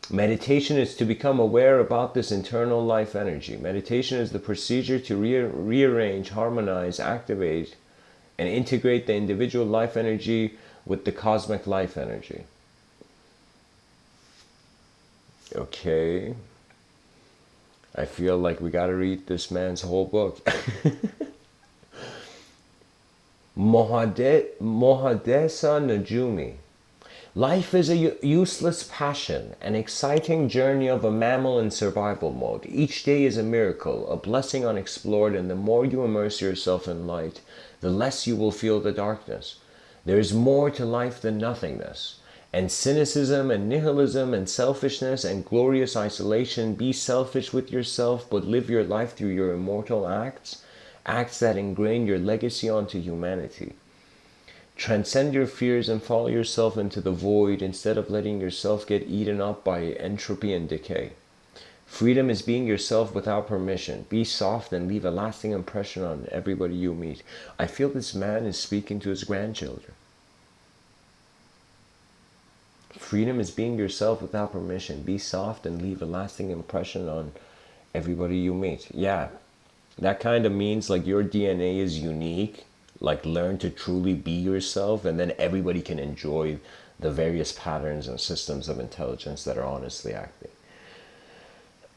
Meditation is to become aware about this internal life energy. Meditation is the procedure to rearrange, harmonize, activate, and integrate the individual life energy with the cosmic life energy. Okay. I feel like we gotta read this man's whole book. Mohadesa Najumi. Life is a useless passion, an exciting journey of a mammal in survival mode. Each day is a miracle, a blessing unexplored, and the more you immerse yourself in light, the less you will feel the darkness. There is more to life than nothingness. And cynicism and nihilism and selfishness and glorious isolation. Be selfish with yourself, but live your life through your immortal acts, acts that ingrain your legacy onto humanity. Transcend your fears and follow yourself into the void instead of letting yourself get eaten up by entropy and decay. Freedom is being yourself without permission. Be soft and leave a lasting impression on everybody you meet. I feel this man is speaking to his grandchildren. Freedom is being yourself without permission. Be soft and leave a lasting impression on everybody you meet. Yeah, that kind of means like your DNA is unique. Like learn to truly be yourself, and then everybody can enjoy the various patterns and systems of intelligence that are honestly acting.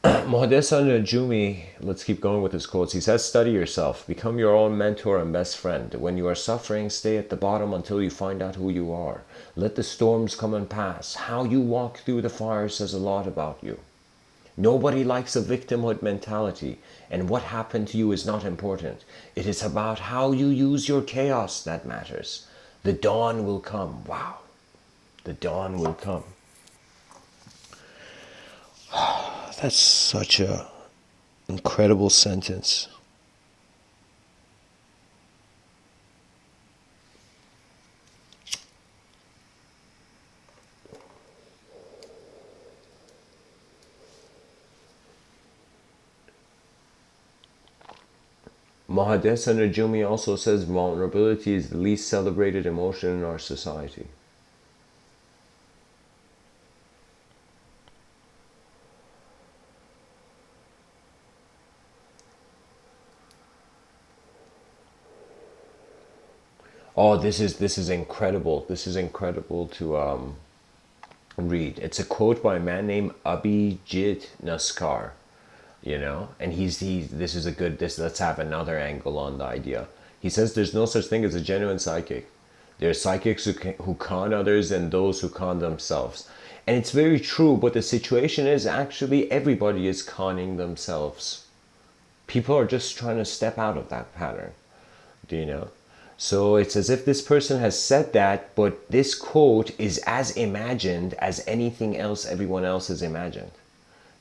Mohadesa Najumi, let's keep going with his quotes. He says, study yourself. Become your own mentor and best friend. When you are suffering, stay at the bottom until you find out who you are. Let the storms come and pass. How you walk through the fire says a lot about you. Nobody likes a victimhood mentality, and what happened to you is not important. It is about how you use your chaos that matters. The dawn will come. Wow. The dawn will come. That's such a incredible sentence. Mahadesa Najumi also says vulnerability is the least celebrated emotion in our society. Oh, this is incredible. This is incredible to read. It's a quote by a man named Abhijit Naskar, you know, and this is a good, let's have another angle on the idea. He says there's no such thing as a genuine psychic. There are psychics who con others and those who con themselves. And it's very true, but the situation is actually everybody is conning themselves. People are just trying to step out of that pattern. Do you know? So it's as if this person has said that, but this quote is as imagined as anything else everyone else has imagined.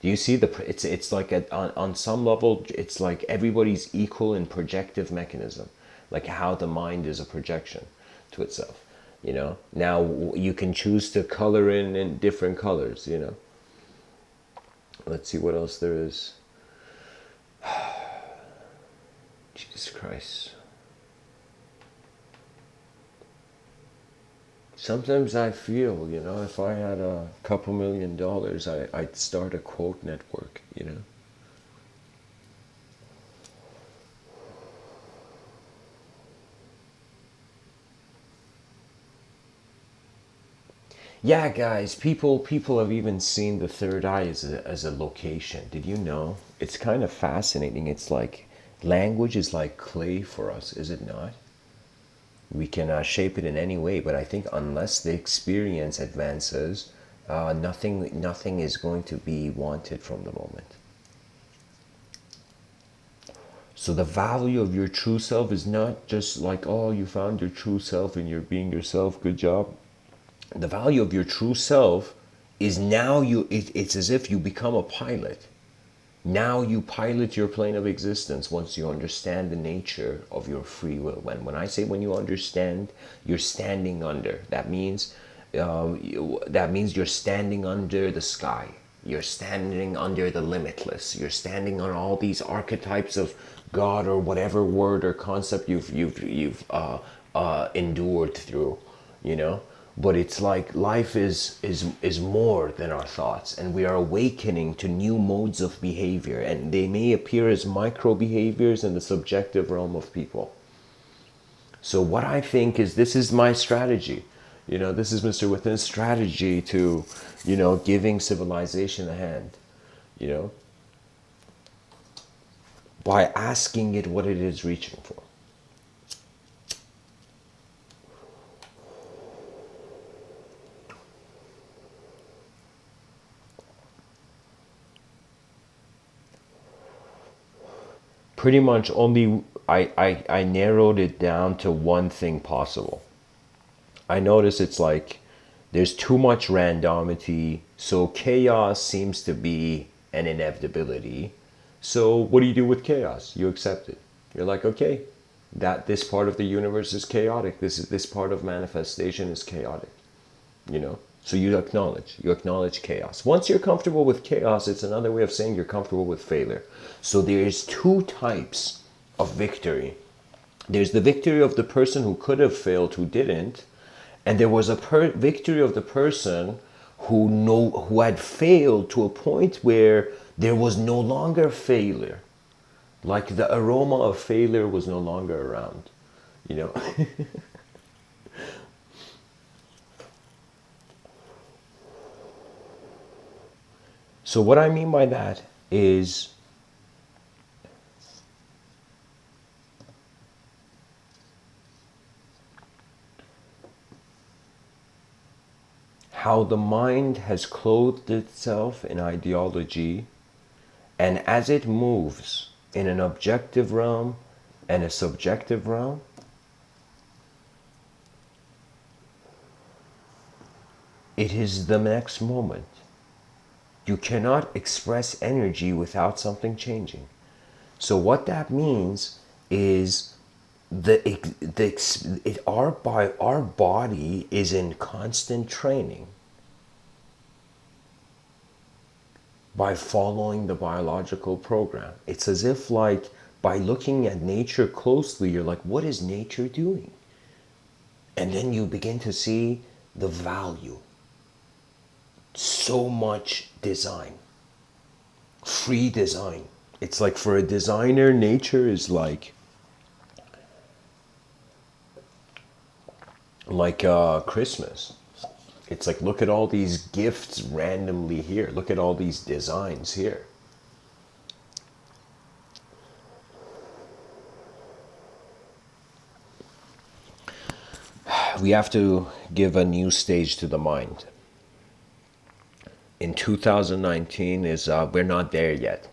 Do you see it's like on some level, it's like everybody's equal in projective mechanism, like how the mind is a projection to itself. You know, now you can choose to color in different colors, you know. Let's see what else there is. Jesus Christ. Sometimes I feel, you know, if I had a couple $1,000,000, I'd start a quote network, you know. Yeah, guys, people have even seen the third eye as a location. Did you know? It's kind of fascinating. It's like language is like clay for us, is it not? We can shape it in any way, but I think unless the experience advances, nothing is going to be wanted from the moment. So the value of your true self is not just like, oh, you found your true self and you're being yourself, good job. The value of your true self is now it's as if you become a pilot. Now you pilot your plane of existence once you understand the nature of your free will. When I say when you understand, you're standing under. That means you're standing under the sky. You're standing under the limitless. You're standing on all these archetypes of God or whatever word or concept you've endured through, you know. But it's like life is more than our thoughts, and we are awakening to new modes of behavior, and they may appear as micro behaviors in the subjective realm of people. So what I think is, this is my strategy. You know, this is Mr. Within's strategy to, you know, giving civilization a hand, you know, by asking it what it is reaching for. pretty much only I narrowed it down to one thing possible. I notice it's like there's too much randomity, so chaos seems to be an inevitability. So what do you do with chaos? You accept it. You're like, okay, that this part of the universe is chaotic. This part of manifestation is chaotic. You know? So you acknowledge chaos. Once you're comfortable with chaos, it's another way of saying you're comfortable with failure. So there's two types of victory. There's the victory of the person who could have failed, who didn't, and there was a victory of the person who had failed to a point where there was no longer failure. Like the aroma of failure was no longer around, you know. So what I mean by that is how the mind has clothed itself in ideology, and as it moves in an objective realm and a subjective realm, it is the next moment. You cannot express energy without something changing. So what that means is our body is in constant training by following the biological program. It's as if, like, by looking at nature closely, you're like, what is nature doing? And then you begin to see the value. So much design, free design. It's like, for a designer, nature is like Christmas. It's like, look at all these gifts randomly here. Look at all these designs here. We have to give a new stage to the mind. In 2019 is we're not there yet.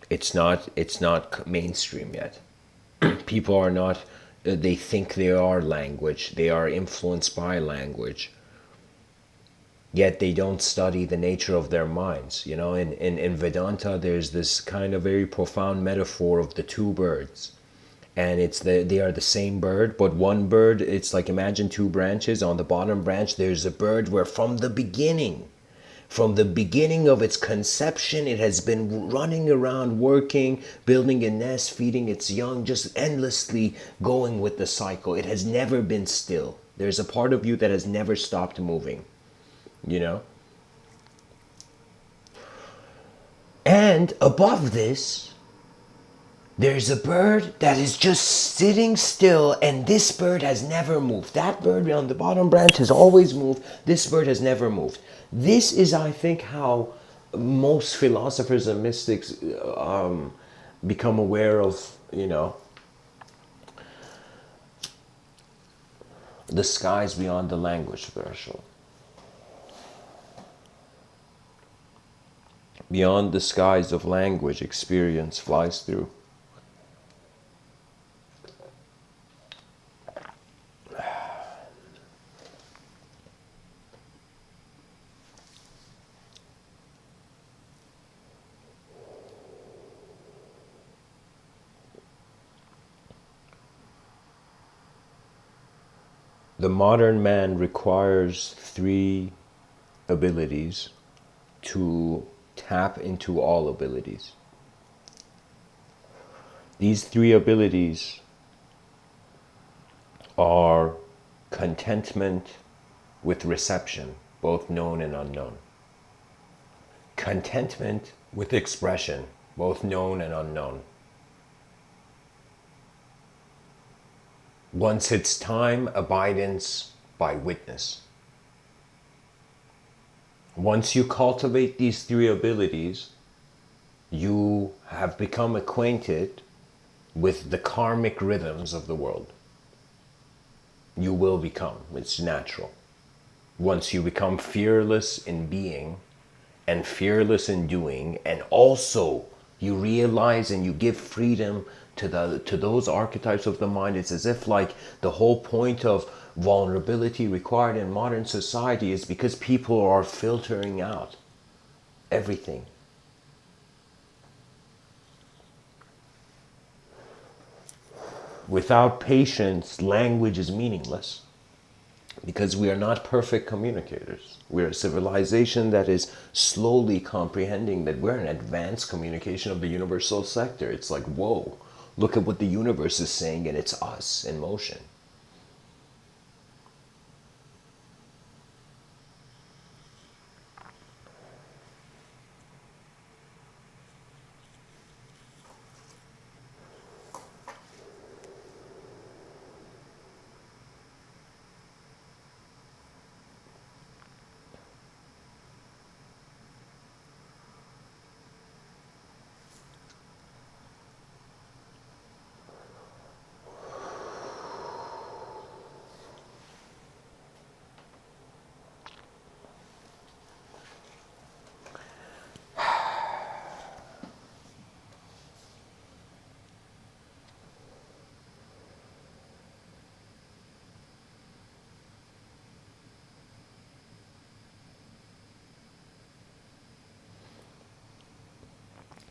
It's not mainstream yet. People are not. They think they are language. They are influenced by language. Yet they don't study the nature of their minds. You know, in Vedanta, there's this kind of very profound metaphor of the two birds. And they are the same bird, but one bird, it's like, imagine two branches. On the bottom branch, there's a bird where from the beginning of its conception, it has been running around, working, building a nest, feeding its young, just endlessly going with the cycle. It has never been still. There's a part of you that has never stopped moving, you know? And above this, there's a bird that is just sitting still, and this bird has never moved. That bird on the bottom branch has always moved. This bird has never moved. This is, I think, how most philosophers and mystics become aware of, you know, the skies beyond the language threshold. Beyond the skies of language, experience flies through. The modern man requires three abilities to tap into all abilities. These three abilities are contentment with reception, both known and unknown. Contentment with expression, both known and unknown. Once it's time, abidance by witness. Once you cultivate these three abilities, you have become acquainted with the karmic rhythms of the world. You will become, it's natural. Once you become fearless in being and fearless in doing, and also You realize and you give freedom to those archetypes of the mind. It's as if like the whole point of vulnerability required in modern society is because people are filtering out everything. Without patience, language is meaningless because we are not perfect communicators. We're a civilization that is slowly comprehending that we're an advanced communication of the universal sector. It's like, whoa, look at what the universe is saying, and it's us in motion.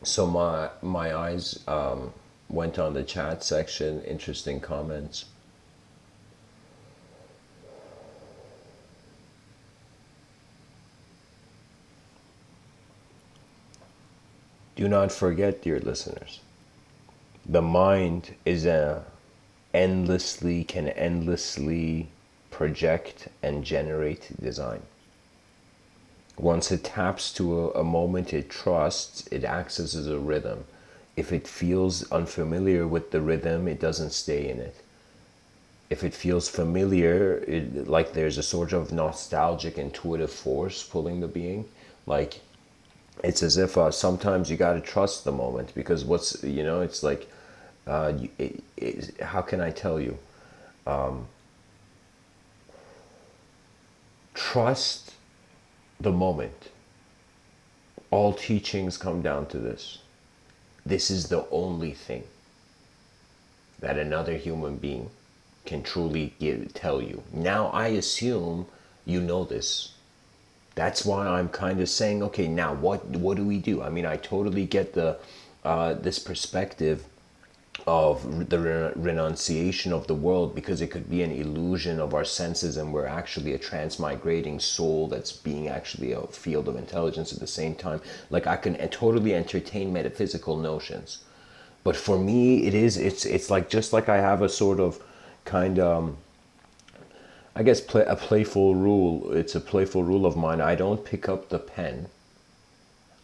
So my eyes went on the chat section. Interesting comments. Do not forget, dear listeners, the mind is a can endlessly project and generate design. Once it taps to a moment it trusts, it acts as a rhythm. If it feels unfamiliar with the rhythm, it doesn't stay in it. If it feels familiar, like there's a sort of nostalgic intuitive force pulling the being, like it's as if sometimes you got to trust the moment, because it's like, how can I tell you? Trust the moment. All teachings come down to this. This is the only thing that another human being can truly tell you. Now, I assume you know this. That's why I'm kind of saying, okay, now what do we do? I mean, I totally get the this perspective of the renunciation of the world, because it could be an illusion of our senses and we're actually a transmigrating soul that's being actually a field of intelligence at the same time. Like, I can totally entertain metaphysical notions, but for me it's like, just like I have a sort of kind of I guess a playful rule. It's a playful rule of mine. I don't pick up the pen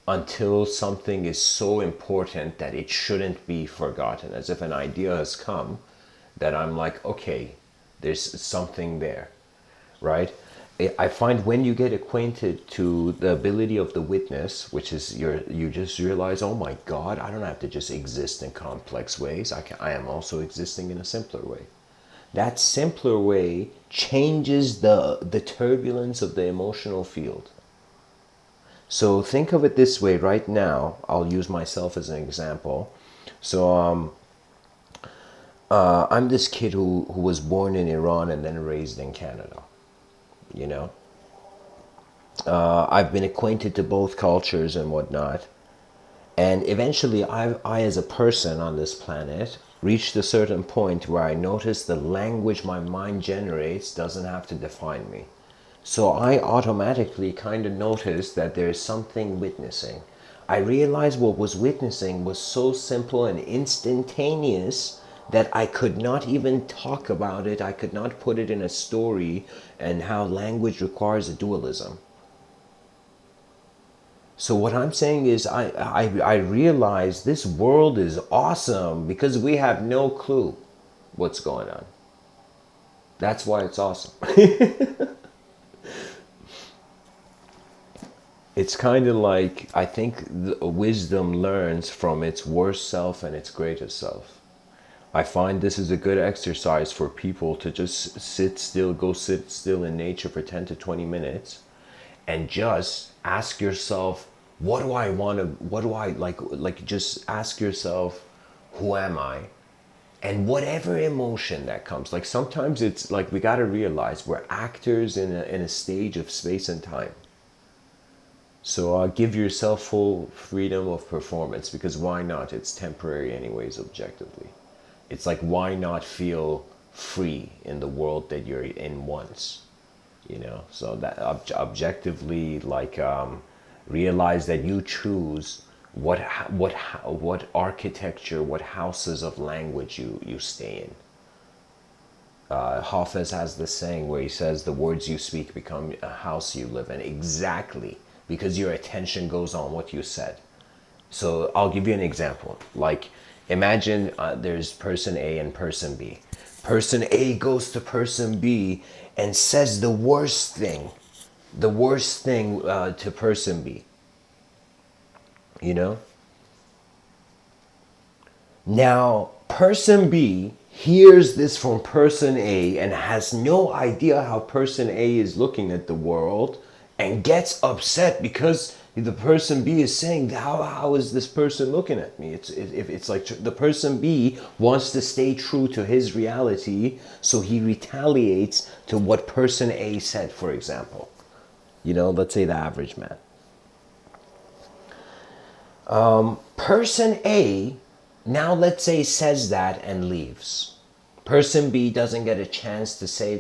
until something is so important that it shouldn't be forgotten. As if an idea has come that I'm like, okay, there's something there, right? I find when you get acquainted to the ability of the witness, which is you just realize, oh my God, I don't have to just exist in complex ways. I am also existing in a simpler way. That simpler way changes the turbulence of the emotional field. So think of it this way right now. I'll use myself as an example. So I'm this kid who was born in Iran and then raised in Canada. You know, I've been acquainted to both cultures and whatnot. And eventually, I, as a person on this planet, reached a certain point where I noticed the language my mind generates doesn't have to define me. So I automatically kind of noticed that there's something witnessing. I realized what was witnessing was so simple and instantaneous that I could not even talk about it. I could not put it in a story, and how language requires a dualism. So what I'm saying is I realize this world is awesome because we have no clue what's going on. That's why it's awesome. It's kind of like, I think wisdom learns from its worst self and its greatest self. I find this is a good exercise for people to just go sit still in nature for 10 to 20 minutes and just ask yourself, What do I want to, what do I like just ask yourself, who am I? And whatever emotion that comes, like sometimes it's like we got to realize we're actors in a stage of space and time. So give yourself full freedom of performance, because why not? It's temporary anyways, objectively. It's like, why not feel free in the world that you're in once, you know? So that objectively, like, realize that you choose what architecture, what houses of language you stay in. Hafez has this saying where he says the words you speak become a house you live in. Exactly, because your attention goes on what you said. So I'll give you an example. Like, imagine there's person A and person B. Person A goes to person B and says the worst thing to person B. You know? Now, person B hears this from person A and has no idea how person A is looking at the world and gets upset because the person B is saying, how is this person looking at me? It's like the person B wants to stay true to his reality, so he retaliates to what person A said, for example. You know, let's say the average man. Person A, now let's say, says that and leaves. Person B doesn't get a chance to say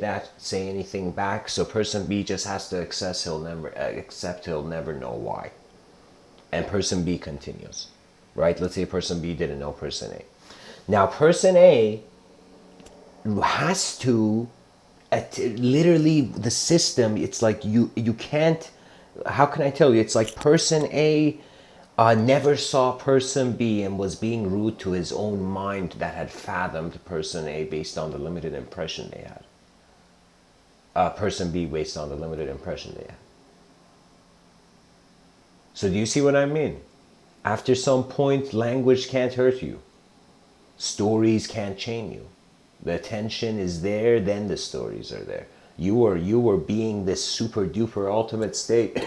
anything back, so person B just has to accept he'll never know why. And person B continues, right? Let's say person B didn't know person A. Now person A has to, literally the system, it's like you can't, how can I tell you, it's like person A never saw person B and was being rude to his own mind that had fathomed person A based on the limited impression they had. Person B based on the limited impression they had. So do you see what I mean? After some point, language can't hurt you. Stories can't chain you. The attention is there, then the stories are there. You are being this super duper ultimate state.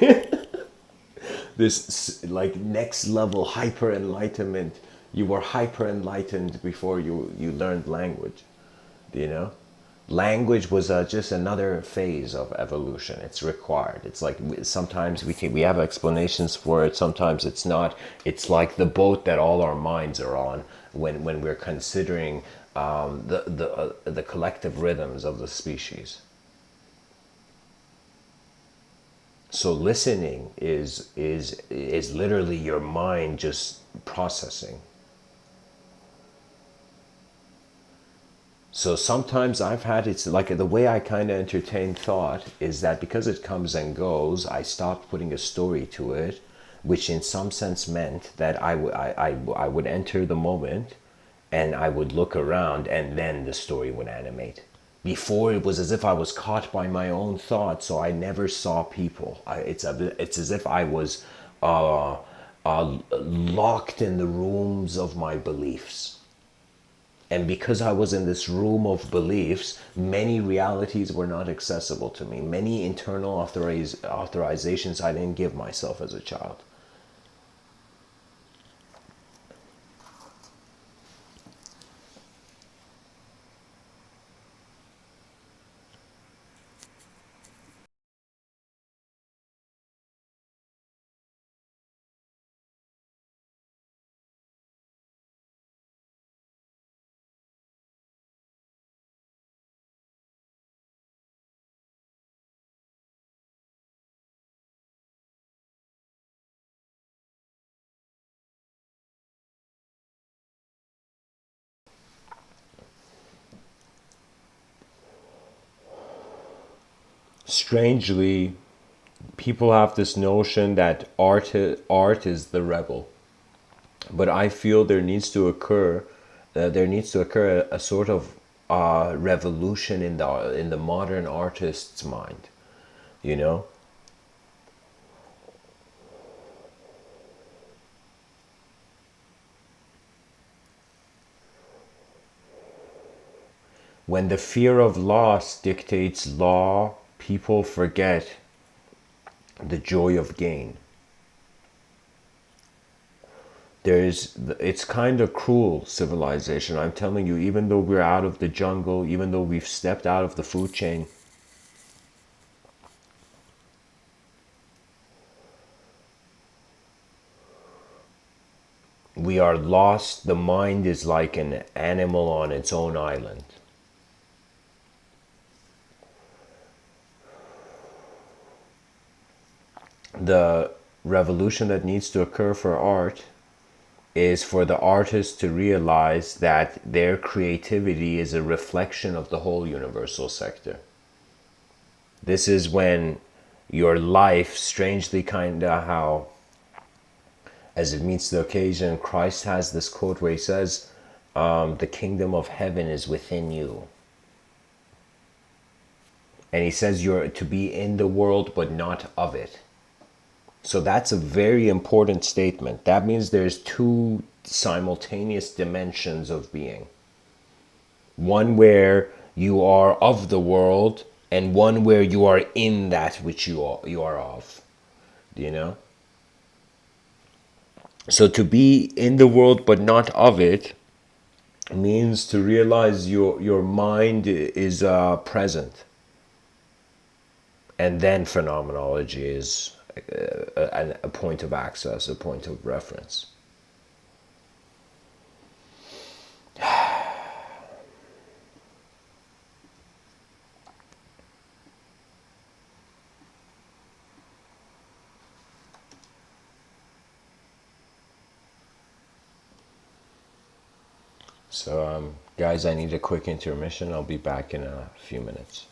This like next level hyper enlightenment. You were hyper enlightened before you learned language. You know, language was just another phase of evolution. It's required. It's like sometimes we have explanations for it, sometimes it's not. It's like the boat that all our minds are on when we're considering the collective rhythms of the species. So listening is literally your mind just processing. So sometimes I've had, it's like the way I kind of entertain thought is that because it comes and goes, I stopped putting a story to it, which in some sense meant that I would enter the moment and I would look around and then the story would animate. Before it was as if I was caught by my own thoughts, so I never saw people. It's as if I was locked in the rooms of my beliefs. And because I was in this room of beliefs, many realities were not accessible to me. Many internal authorizations I didn't give myself as a child. Strangely, people have this notion that art is the rebel. But I feel there needs to occur a sort of revolution in the modern artist's mind, you know. When the fear of loss dictates law, people forget the joy of gain. it's kind of cruel civilization. I'm telling you, even though we're out of the jungle, even though we've stepped out of the food chain, we are lost. The mind is like an animal on its own island. The revolution that needs to occur for art is for the artist to realize that their creativity is a reflection of the whole universal sector. This is when your life, strangely kind of how, as it meets the occasion, Christ has this quote where he says, the kingdom of heaven is within you. And he says you're to be in the world but not of it. So that's a very important statement. That means there's two simultaneous dimensions of being. One where you are of the world, and one where you are in that which you are of. Do you know? So to be in the world but not of it means to realize your mind is present, and then phenomenology is a point of access, a point of reference. So, guys, I need a quick intermission. I'll be back in a few minutes.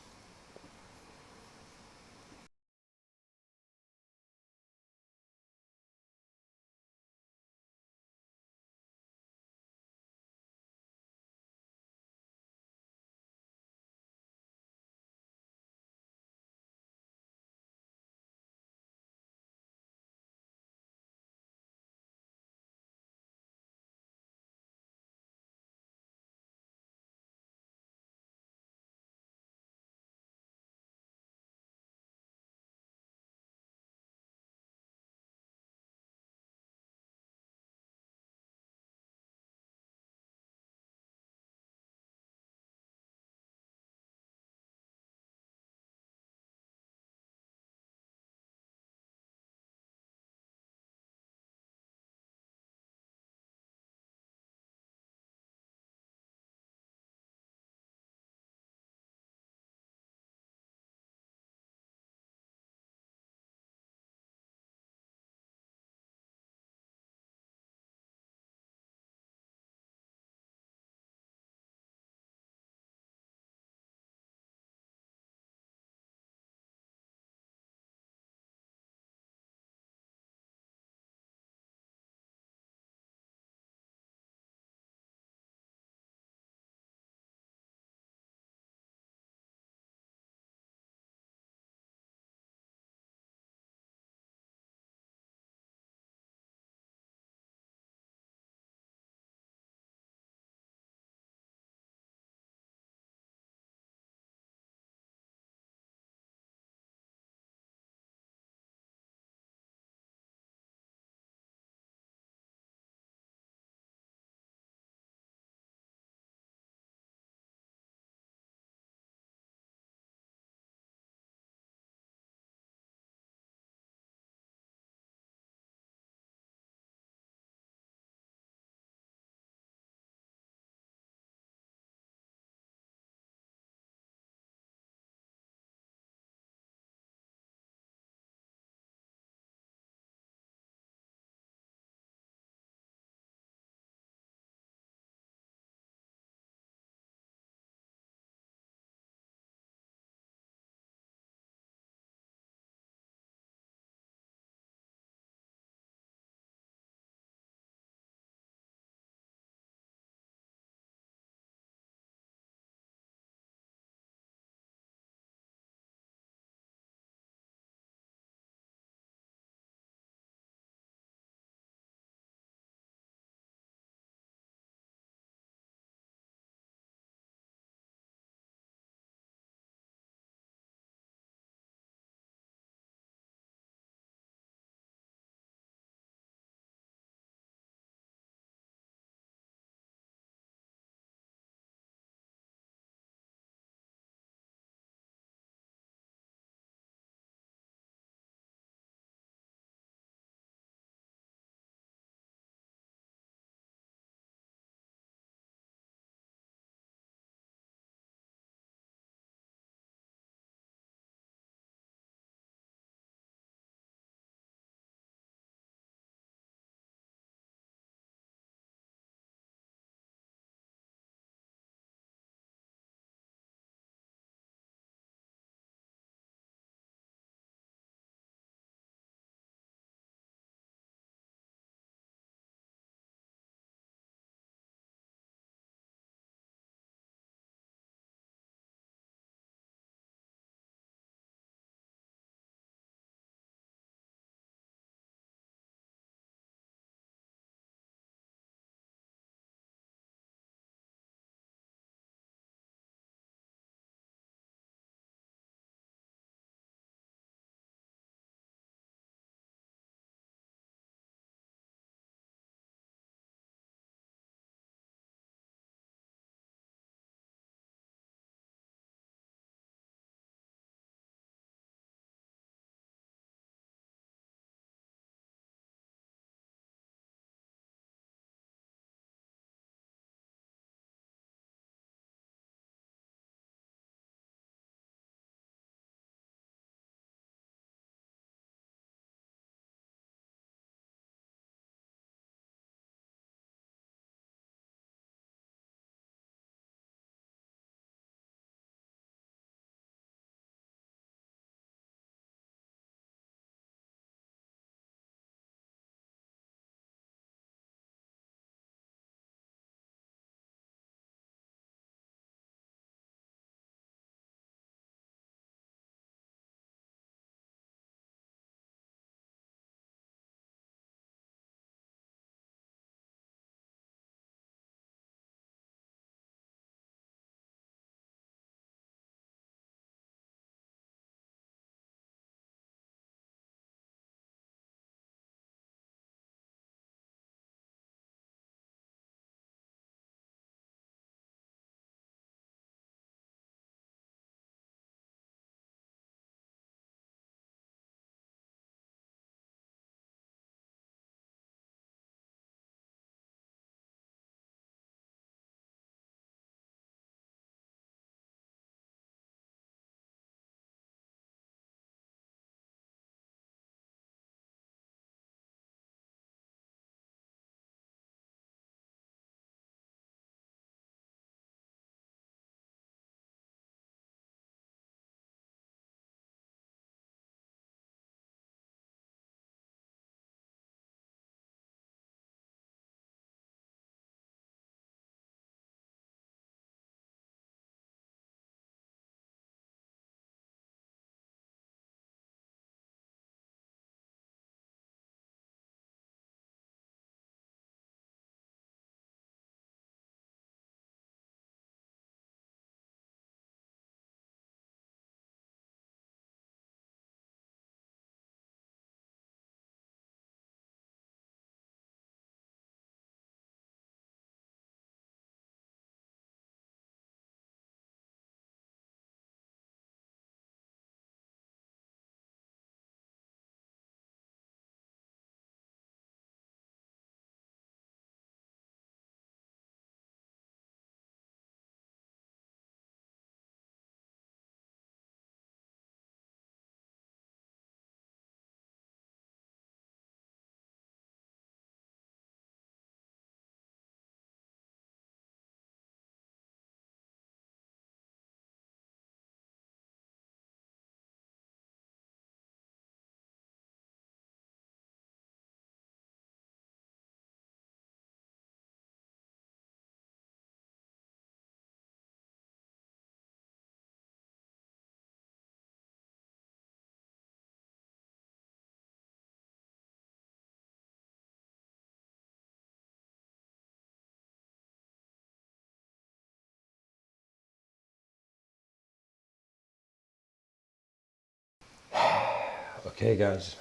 Okay, guys,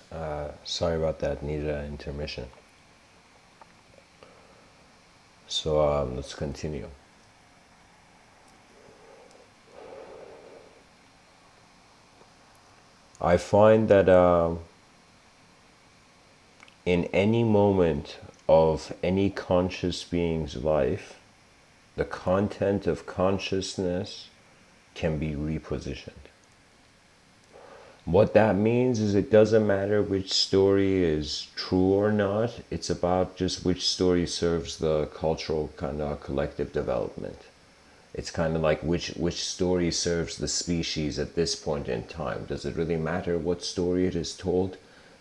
sorry about that. Needed an intermission. So let's continue. I find that in any moment of any conscious being's life, the content of consciousness can be repositioned. What that means is it doesn't matter which story is true or not, it's about just which story serves the cultural kind of collective development. It's kind of like which story serves the species at this point in time. Does it really matter what story it is told?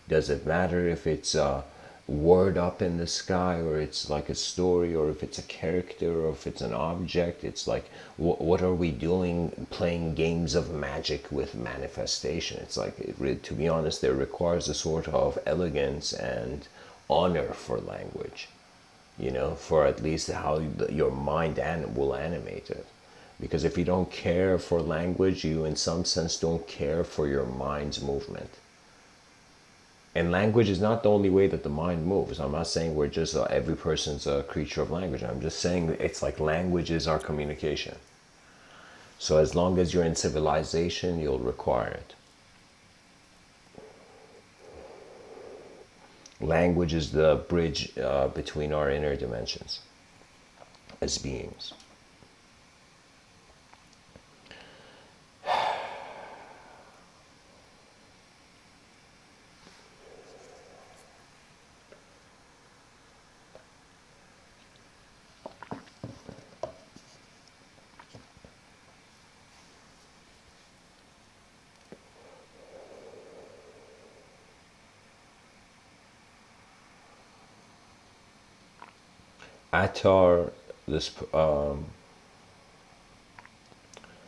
Does it matter if it's a word up in the sky, or it's like a story, or if it's a character, or if it's an object? It's like, what are we doing playing games of magic with manifestation? It's like, to be honest, there requires a sort of elegance and honor for language, for at least how your mind will animate it. Because if you don't care for language, you in some sense don't care for your mind's movement. And language is not the only way that the mind moves. I'm not saying we're just every person's a creature of language. I'm just saying it's like language is our communication. So as long as you're in civilization, you'll require it. Language is the bridge between our inner dimensions as beings. Attar, this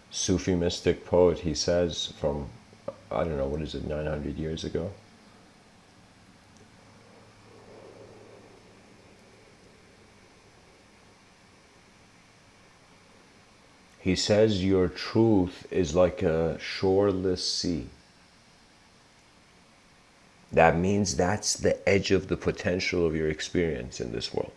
Sufi mystic poet, he says from, I don't know, what is it, 900 years ago? He says your truth is like a shoreless sea. That means that's the edge of the potential of your experience in this world.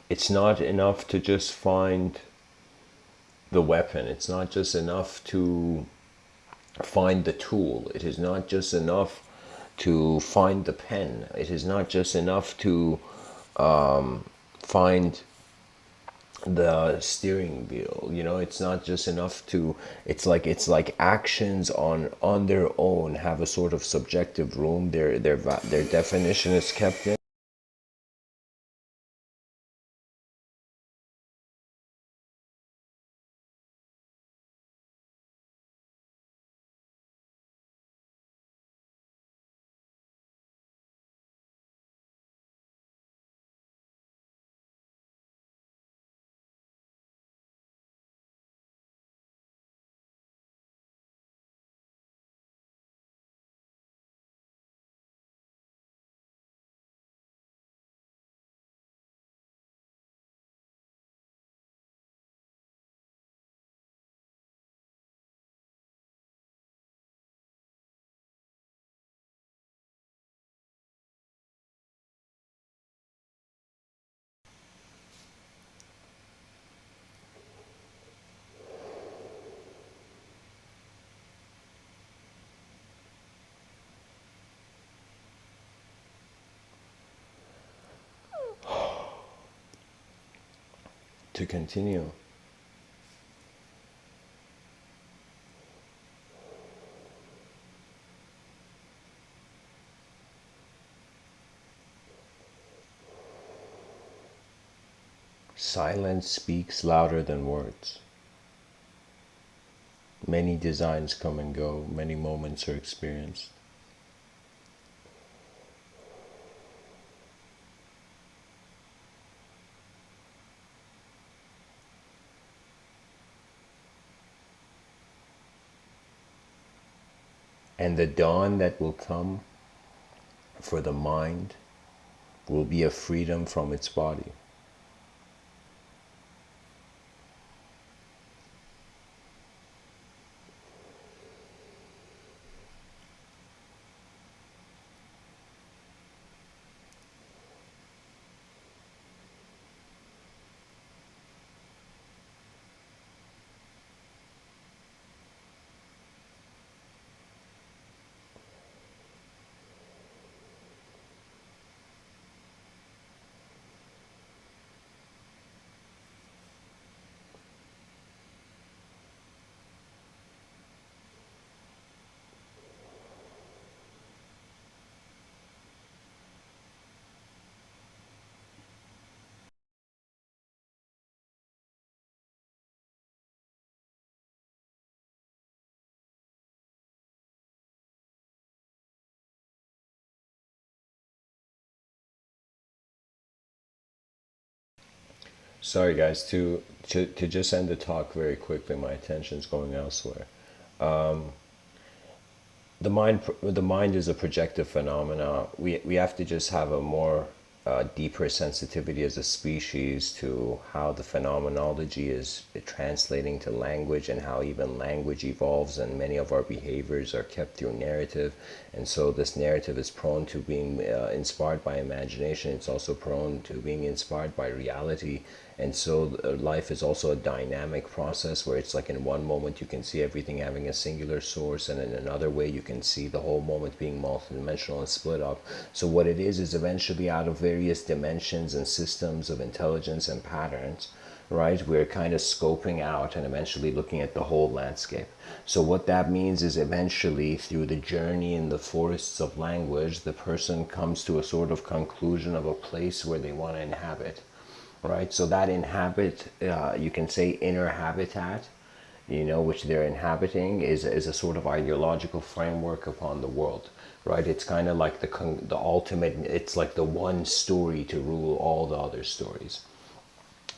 It's not enough to just find the weapon. It's not just enough to find the tool. It is not just enough to find the pen. It is not just enough to find the steering wheel. It's not just enough to. It's like actions on their own have a sort of subjective room. Their definition is kept in. To continue, silence speaks louder than words. Many designs come and go, many moments are experienced. And the dawn that will come for the mind will be a freedom from its body. Sorry, guys, to just end the talk very quickly. My attention's going elsewhere. The mind is a projective phenomena. We have to just have a more deeper sensitivity as a species to how the phenomenology is translating to language, and how even language evolves, and many of our behaviors are kept through narrative. And so this narrative is prone to being inspired by imagination. It's also prone to being inspired by reality. And so life is also a dynamic process, where it's like in one moment you can see everything having a singular source, and in another way you can see the whole moment being multidimensional and split up. So what it is eventually, out of various dimensions and systems of intelligence and patterns, right, we're kind of scoping out and eventually looking at the whole landscape. So what that means is, eventually, through the journey in the forests of language, the person comes to a sort of conclusion of a place where they want to inhabit, right? So that inhabit, you can say inner habitat, which they're inhabiting, is a sort of ideological framework upon the world, right? It's kind of like the ultimate. It's like the one story to rule all the other stories,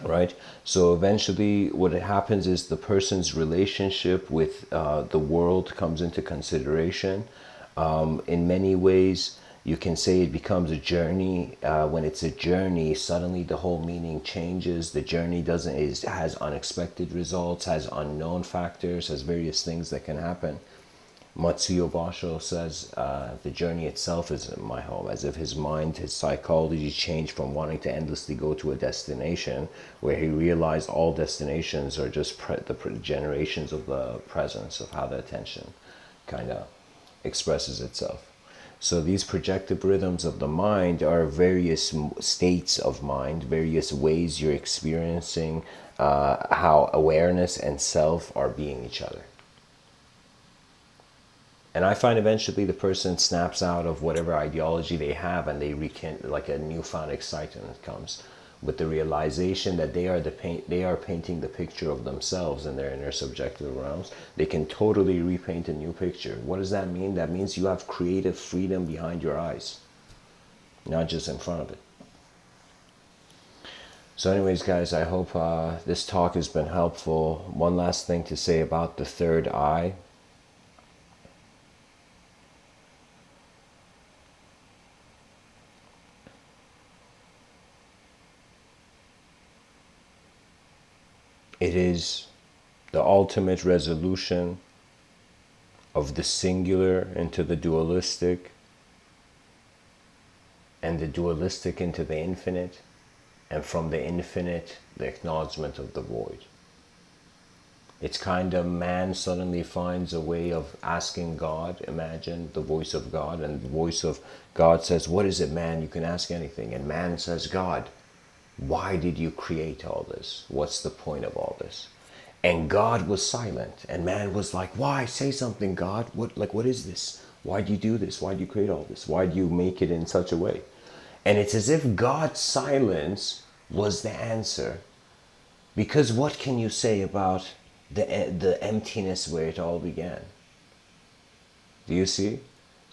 right? So eventually, what happens is the person's relationship with the world comes into consideration. In many ways, you can say it becomes a journey. When it's a journey, suddenly the whole meaning changes. The journey doesn't is has unexpected results, has unknown factors, has various things that can happen. Matsuyo Basho says, the journey itself is my home, as if his mind, his psychology changed from wanting to endlessly go to a destination, where he realized all destinations are just the generations of the presence, of how the attention kind of expresses itself. So these projective rhythms of the mind are various states of mind, various ways you're experiencing how awareness and self are being each other. And I find eventually the person snaps out of whatever ideology they have, and they rekindle, like a newfound excitement comes with the realization that they are painting the picture of themselves in their inner subjective realms. They can totally repaint a new picture. What does that mean? That means you have creative freedom behind your eyes, not just in front of it. So anyways, guys, I hope this talk has been helpful. One last thing to say about the third eye. It is the ultimate resolution of the singular into the dualistic, and the dualistic into the infinite, and from the infinite, the acknowledgement of the void. It's kind of, man suddenly finds a way of asking God. Imagine the voice of God, and the voice of God says, what is it, man? You can ask anything. And man says, God, why did you create all this? What's the point of all this? And God was silent, and man was like, why? Say something, God. What is this? Why do you do this? Why do you create all this? Why do you make it in such a way? And it's as if God's silence was the answer. Because what can you say about the emptiness where it all began? Do you see?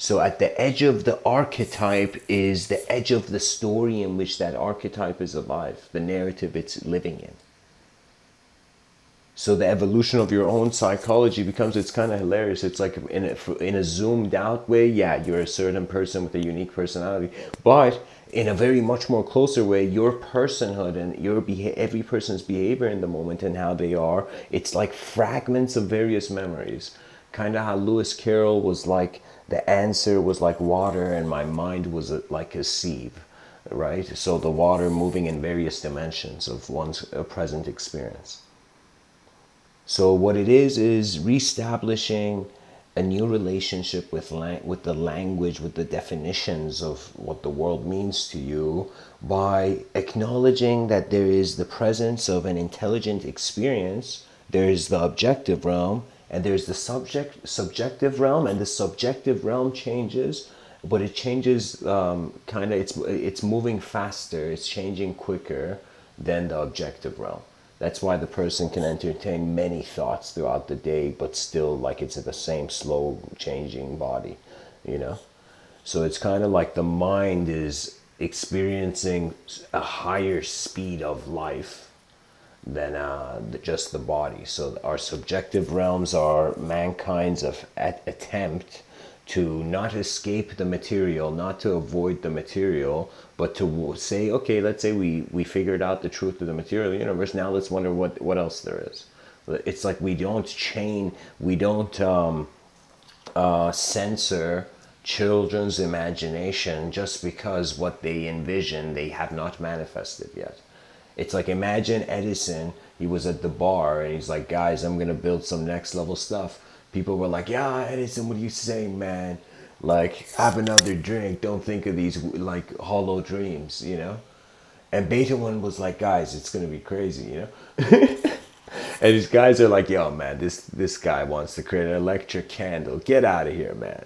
So at the edge of the archetype is the edge of the story in which that archetype is alive, the narrative it's living in. So the evolution of your own psychology becomes, it's kind of hilarious. It's like in a zoomed out way, yeah, you're a certain person with a unique personality. But in a very much more closer way, your personhood and every person's behavior in the moment and how they are, it's like fragments of various memories. Kind of how Lewis Carroll was like, the answer was like water and my mind was like a sieve, right? So the water moving in various dimensions of one's present experience. So what it is reestablishing a new relationship with the language, with the definitions of what the world means to you, by acknowledging that there is the presence of an intelligent experience. There is the objective realm, and there's the subjective realm, and the subjective realm changes, but it changes kind of, it's moving faster, it's changing quicker than the objective realm. That's why the person can entertain many thoughts throughout the day, but still like it's in the same slow changing body, you know? So it's kind of like the mind is experiencing a higher speed of life, than just the body. So our subjective realms are mankind's attempt to not escape the material, not to avoid the material, but to say, okay, let's say we figured out the truth of the material universe. Now let's wonder what else there is. It's like we don't censor children's imagination just because what they envision they have not manifested yet. It's like, imagine Edison, he was at the bar and he's like, guys, I'm gonna build some next level stuff. People were like, yeah, Edison, what are you saying, man? Like, have another drink, don't think of these like hollow dreams, you know? And Beethoven was like, guys, it's gonna be crazy, you know? And these guys are like, yo, man, this guy wants to create an electric candle. Get out of here, man.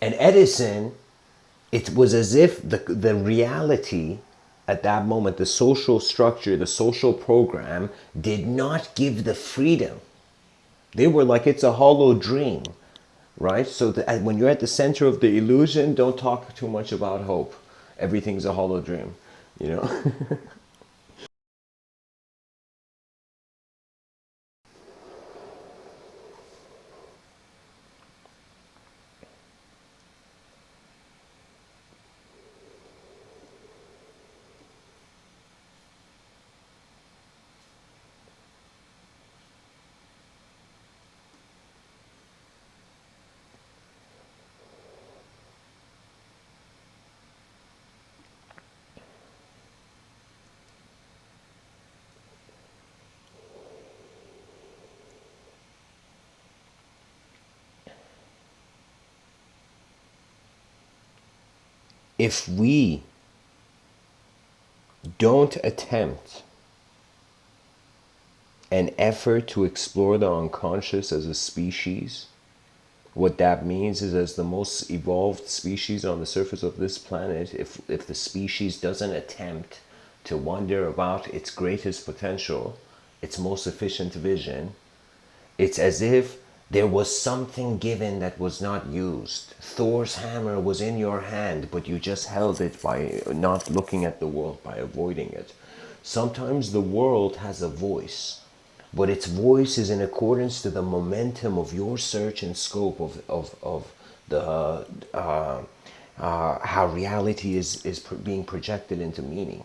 And Edison, it was as if the reality at that moment, the social structure, the social program did not give the freedom. They were like, it's a hollow dream, right? So when you're at the center of the illusion, don't talk too much about hope. Everything's a hollow dream, you know? If we don't attempt an effort to explore the unconscious as a species, what that means is, as the most evolved species on the surface of this planet, if the species doesn't attempt to wonder about its greatest potential, its most efficient vision, it's as if there was something given that was not used. Thor's hammer was in your hand, but you just held it by not looking at the world, by avoiding it. Sometimes the world has a voice, but its voice is in accordance to the momentum of your search and scope of the how reality is being projected into meaning.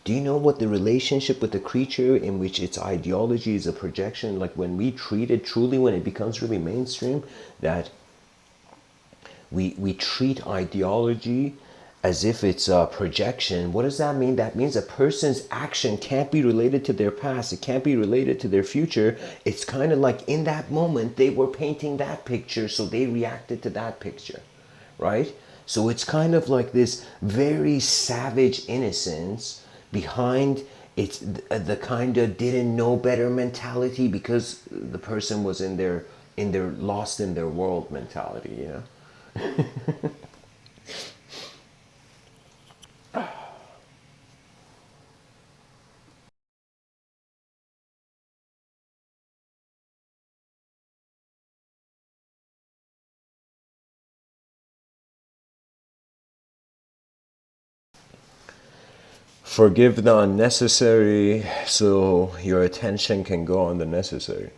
Do you know what the relationship with the creature in which its ideology is a projection, like when we treat it truly, when it becomes really mainstream, that we treat ideology as if it's a projection. What does that mean? That means a person's action can't be related to their past. It can't be related to their future. It's kind of like in that moment they were painting that picture, so they reacted to that picture, right? So it's kind of like this very savage innocence behind it's the kind of didn't know better mentality, because the person was in their lost in their world mentality, you know. Forgive the unnecessary so your attention can go on the necessary.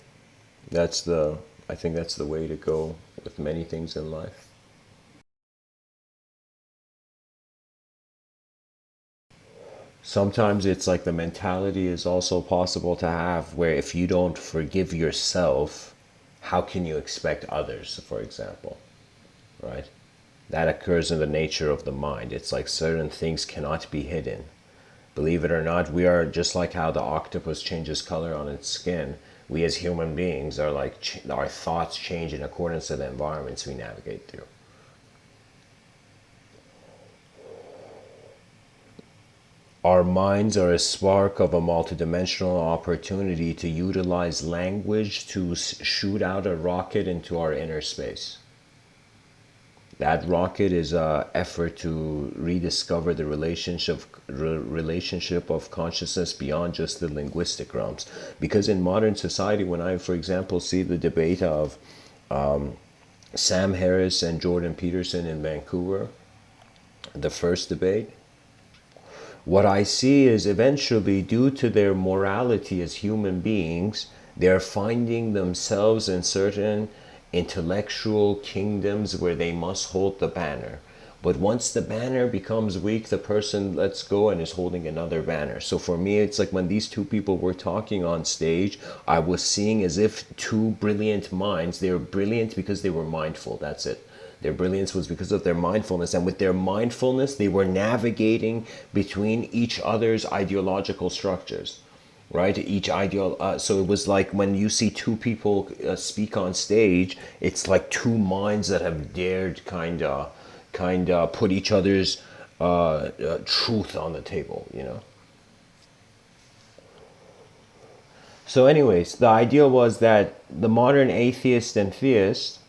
That's the I think that's the way to go with many things in life. Sometimes it's like the mentality is also possible to have where if you don't forgive yourself, how can you expect others, for example, right? That occurs in the nature of the mind. It's like certain things cannot be hidden. Believe it or not, we are just like how the octopus changes color on its skin. We as human beings are like, our thoughts change in accordance to the environments we navigate through. Our minds are a spark of a multidimensional opportunity to utilize language to shoot out a rocket into our inner space. That rocket is an effort to rediscover the relationship of consciousness beyond just the linguistic realms. Because in modern society, when I, for example, see the debate of Sam Harris and Jordan Peterson in Vancouver, the first debate, What I see is eventually, due to their morality as human beings, they're finding themselves in certain intellectual kingdoms where they must hold the banner. But once the banner becomes weak, the person lets go and is holding another banner. So for me, it's like when these two people were talking on stage, I was seeing as if two brilliant minds. They were brilliant because they were mindful. That's it. Their brilliance was because of their mindfulness, and with their mindfulness, they were navigating between each other's ideological structures, right? So it was like when you see two people speak on stage, it's like two minds that have dared kind of put each other's truth on the table, you know. So, anyways, the idea was that the modern atheist and theist,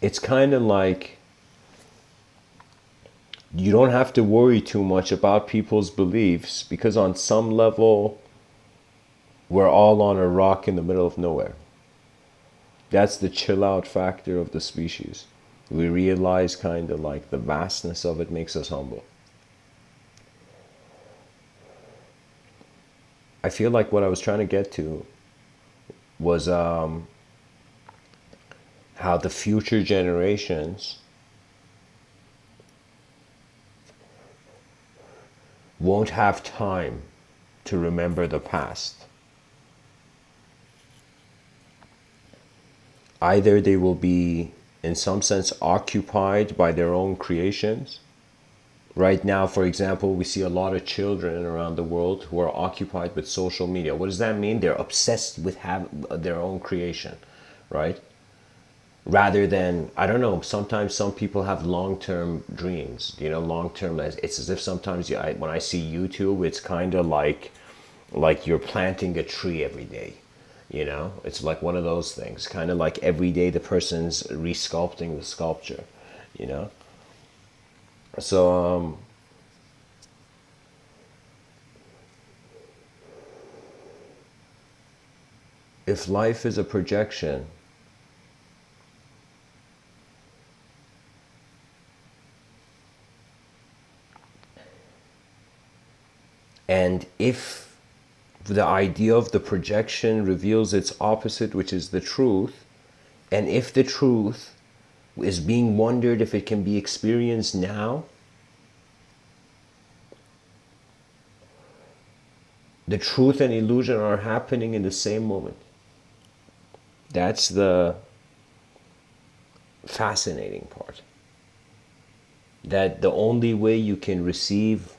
it's kind of like you don't have to worry too much about people's beliefs because on some level we're all on a rock in the middle of nowhere. That's the chill out factor of the species. We realize kind of like the vastness of it makes us humble. I feel like what I was trying to get to was how the future generations won't have time to remember the past. Either they will be, in some sense, occupied by their own creations. Right now, for example, we see a lot of children around the world who are occupied with social media. What does that mean? They're obsessed with their own creation, right? Rather than, I don't know, sometimes some people have long-term dreams, you know, long-term. It's as if sometimes when I see YouTube, it's kind of like you're planting a tree every day. You know, it's like one of those things, kind of like every day the person's resculpting the sculpture, you know. So if life is a projection, and if the idea of the projection reveals its opposite, which is the truth, and if the truth is being wondered if it can be experienced now, the truth and illusion are happening in the same moment. That's the fascinating part. That the only way you can receive,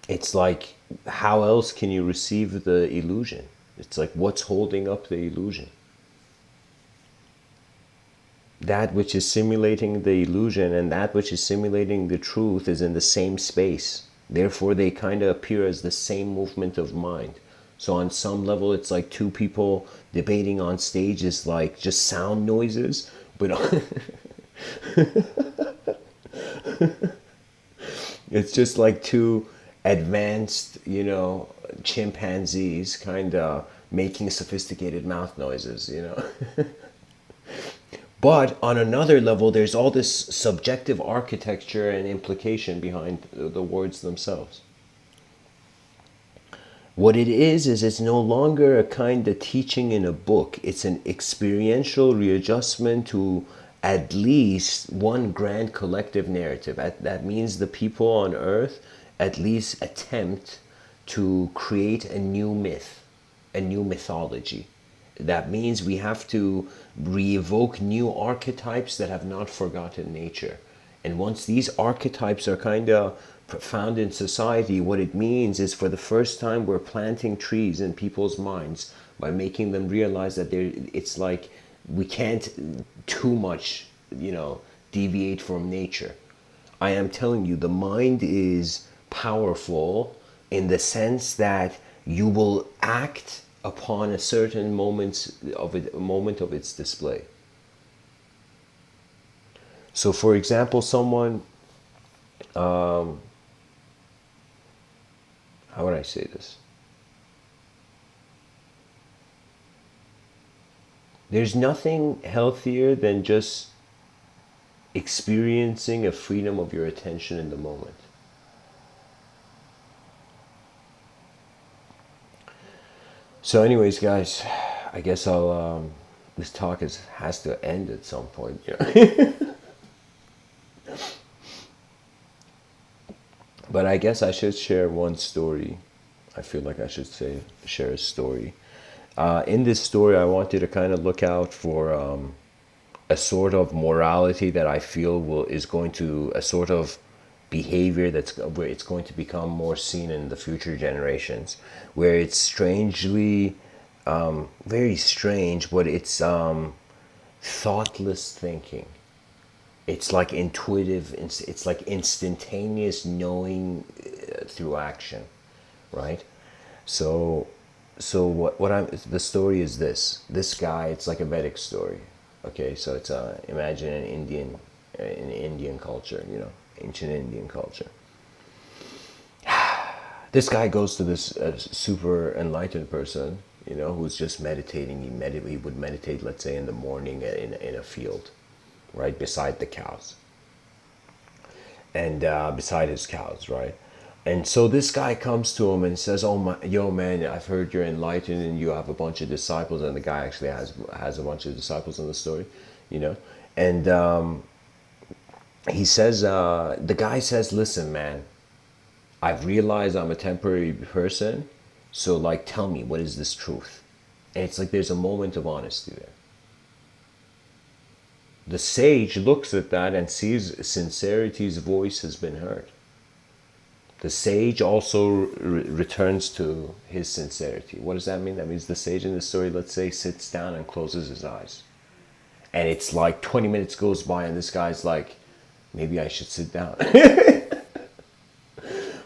it's like, how else can you receive the illusion? It's like, what's holding up the illusion? That which is simulating the illusion and that which is simulating the truth is in the same space. Therefore, they kind of appear as the same movement of mind. So on some level, it's like two people debating on stage is like just sound noises, but it's just like two advanced, you know, chimpanzees kind of making sophisticated mouth noises, you know. But on another level, there's all this subjective architecture and implication behind the words themselves. What it is it's no longer a kind of teaching in a book. It's an experiential readjustment to at least one grand collective narrative. That means the people on earth at least attempt to create a new myth, a new mythology. That means we have to re-evoke new archetypes that have not forgotten nature. And once these archetypes are kind of found in society, what it means is for the first time we're planting trees in people's minds by making them realize that it's like we can't too much, you know, deviate from nature. I am telling you, the mind is powerful in the sense that you will act upon a certain moment of its display. So, for example, someone, how would I say this? There's nothing healthier than just experiencing a freedom of your attention in the moment. So anyways, guys, I guess this talk has to end at some point. But I guess I should share one story. I feel like I should share a story. In this story, I want you to kind of look out for a sort of morality that I feel is going to, a sort of behavior that's where it's going to become more seen in the future generations, where it's strangely, very strange, but it's thoughtless thinking. It's like intuitive, it's like instantaneous knowing through action, right? So what I'm the story is this guy, it's like a Vedic story. Okay, so it's imagine an Indian culture, ancient Indian culture. This guy goes to this super enlightened person, who's just meditating. He would meditate, let's say, in the morning in a field, right beside the cows, and beside his cows, right? And so this guy comes to him and says, "Oh my, yo man, I've heard you're enlightened and you have a bunch of disciples." And the guy actually has a bunch of disciples in the story, you know. And he says, the guy says, "Listen, man, I've realized I'm a temporary person, so like, tell me, what is this truth?" And it's like there's a moment of honesty there. The sage looks at that and sees sincerity's voice has been heard. The sage also returns to his sincerity. What does that mean? That means the sage in the story, let's say, sits down and closes his eyes. And it's like 20 minutes goes by and this guy's like, maybe I should sit down.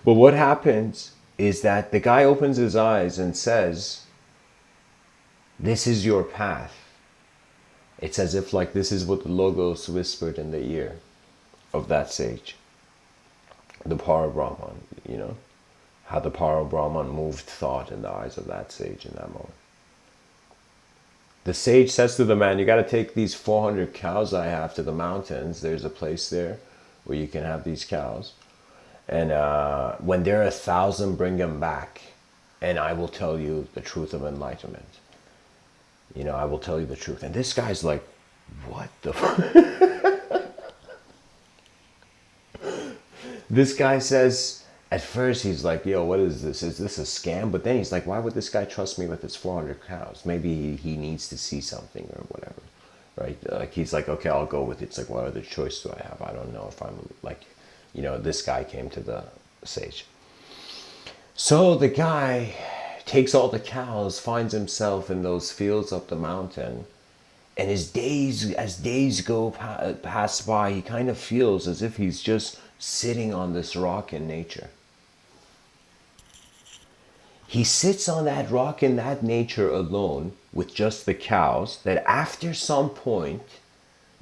But what happens is that the guy opens his eyes and says, "This is your path." It's as if like this is what the Logos whispered in the ear of that sage. The Para Brahman, how the Para Brahman moved thought in the eyes of that sage in that moment. The sage says to the man, "You got to take these 400 cows I have to the mountains. There's a place there where you can have these cows. And when they're 1,000, bring them back. And I will tell you the truth of enlightenment. I will tell you the truth." And this guy's like, what the fuck? This guy says, at first he's like, "Yo, what is this? Is this a scam?" But then he's like, why would this guy trust me with his 400 cows? Maybe he needs to see something or whatever, right? Like he's like, okay, I'll go with it. It's like, what other choice do I have? I don't know if I'm like, this guy came to the sage. So the guy takes all the cows, finds himself in those fields up the mountain, and as days go pass by, he kind of feels as if he's just sitting on this rock in nature. He sits on that rock in that nature alone with just the cows, that after some point,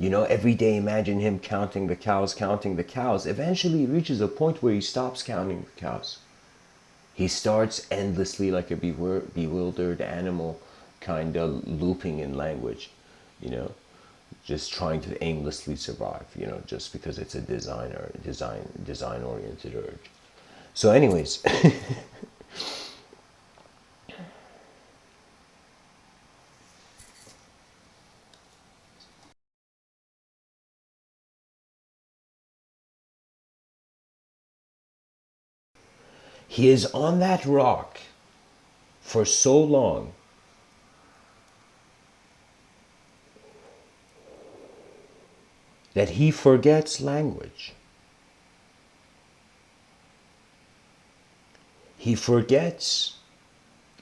every day imagine him counting the cows. Eventually he reaches a point where he stops counting the cows. He starts endlessly like a bewildered animal, kind of looping in language, just trying to aimlessly survive, just because it's a design oriented urge. So anyways, he is on that rock for so long that he forgets language. He forgets,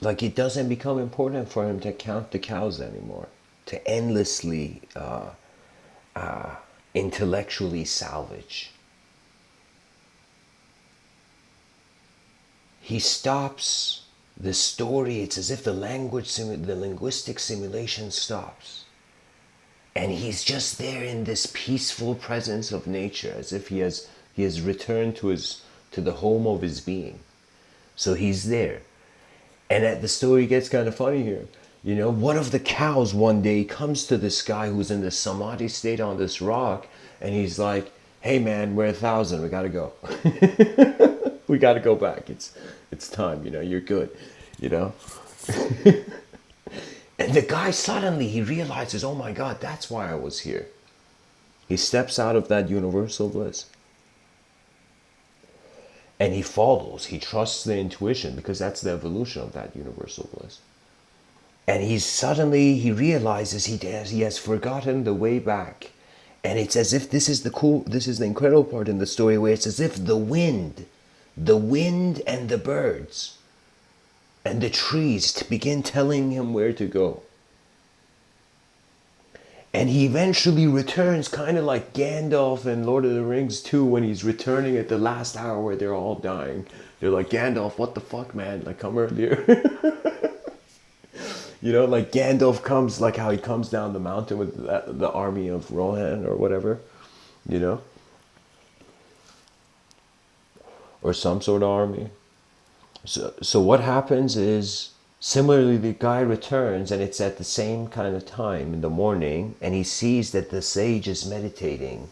like it doesn't become important for him to count the cows anymore, to endlessly intellectually salvage. He stops the story. It's as if the linguistic simulation stops. And he's just there in this peaceful presence of nature, as if he has returned to the home of his being. So he's there. And the story gets kind of funny here. One of the cows one day comes to this guy who's in this samadhi state on this rock And he's like, hey man, we're 1,000, we gotta go. We gotta go back. It's time, you're good, you know? And the guy suddenly he realizes, oh my god, that's why I was here. He steps out of that universal bliss. And he follows, he trusts the intuition because that's the evolution of that universal bliss. And he realizes he has forgotten the way back. And it's as if this is the incredible part in the story where it's as if the wind and the birds and the trees to begin telling him where to go. And he eventually returns, kind of like Gandalf in Lord of the Rings 2 when he's returning at the last hour where they're all dying. They're like, Gandalf, what the fuck, man? Like, come earlier. Like Gandalf comes, like how he comes down the mountain with the army of Rohan or whatever, you know? Or some sort of army. So what happens is, similarly, the guy returns and it's at the same kind of time in the morning, and he sees that the sage is meditating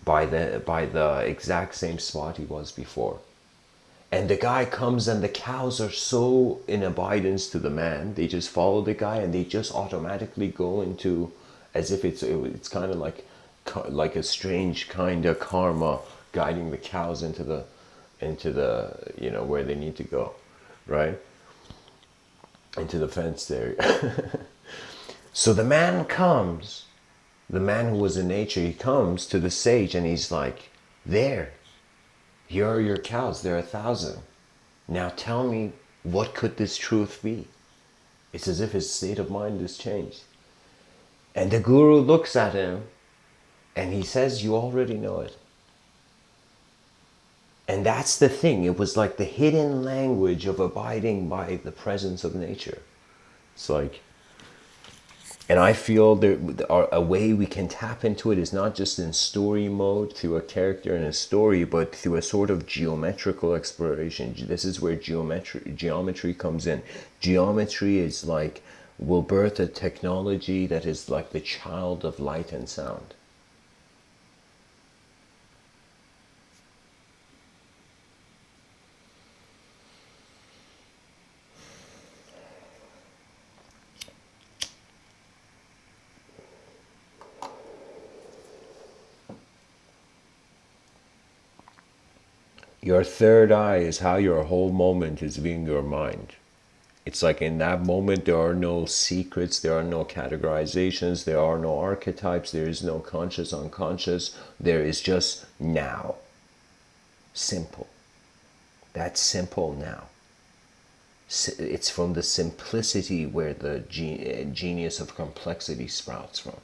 by the exact same spot he was before. And the guy comes and the cows are so in abidance to the man, they just follow the guy and they just automatically go into, as if it's kind of like a strange kind of karma guiding the cows into the where they need to go, right? Into the fenced area. So the man who was in nature, he comes to the sage and he's like, here are your cows, there are 1,000. Now tell me, what could this truth be? It's as if his state of mind has changed. And the guru looks at him and he says, you already know it. And that's the thing. It was like the hidden language of abiding by the presence of nature. It's like, and I feel a way we can tap into it is not just in story mode through a character in a story, but through a sort of geometrical exploration. This is where geometry comes in. Geometry is like, will birth a technology that is like the child of light and sound. Your third eye is how your whole moment is viewing your mind. It's like in that moment there are no secrets, there are no categorizations, there are no archetypes, there is no conscious, unconscious, there is just now. Simple. That's simple now. It's from the simplicity where the genius of complexity sprouts from.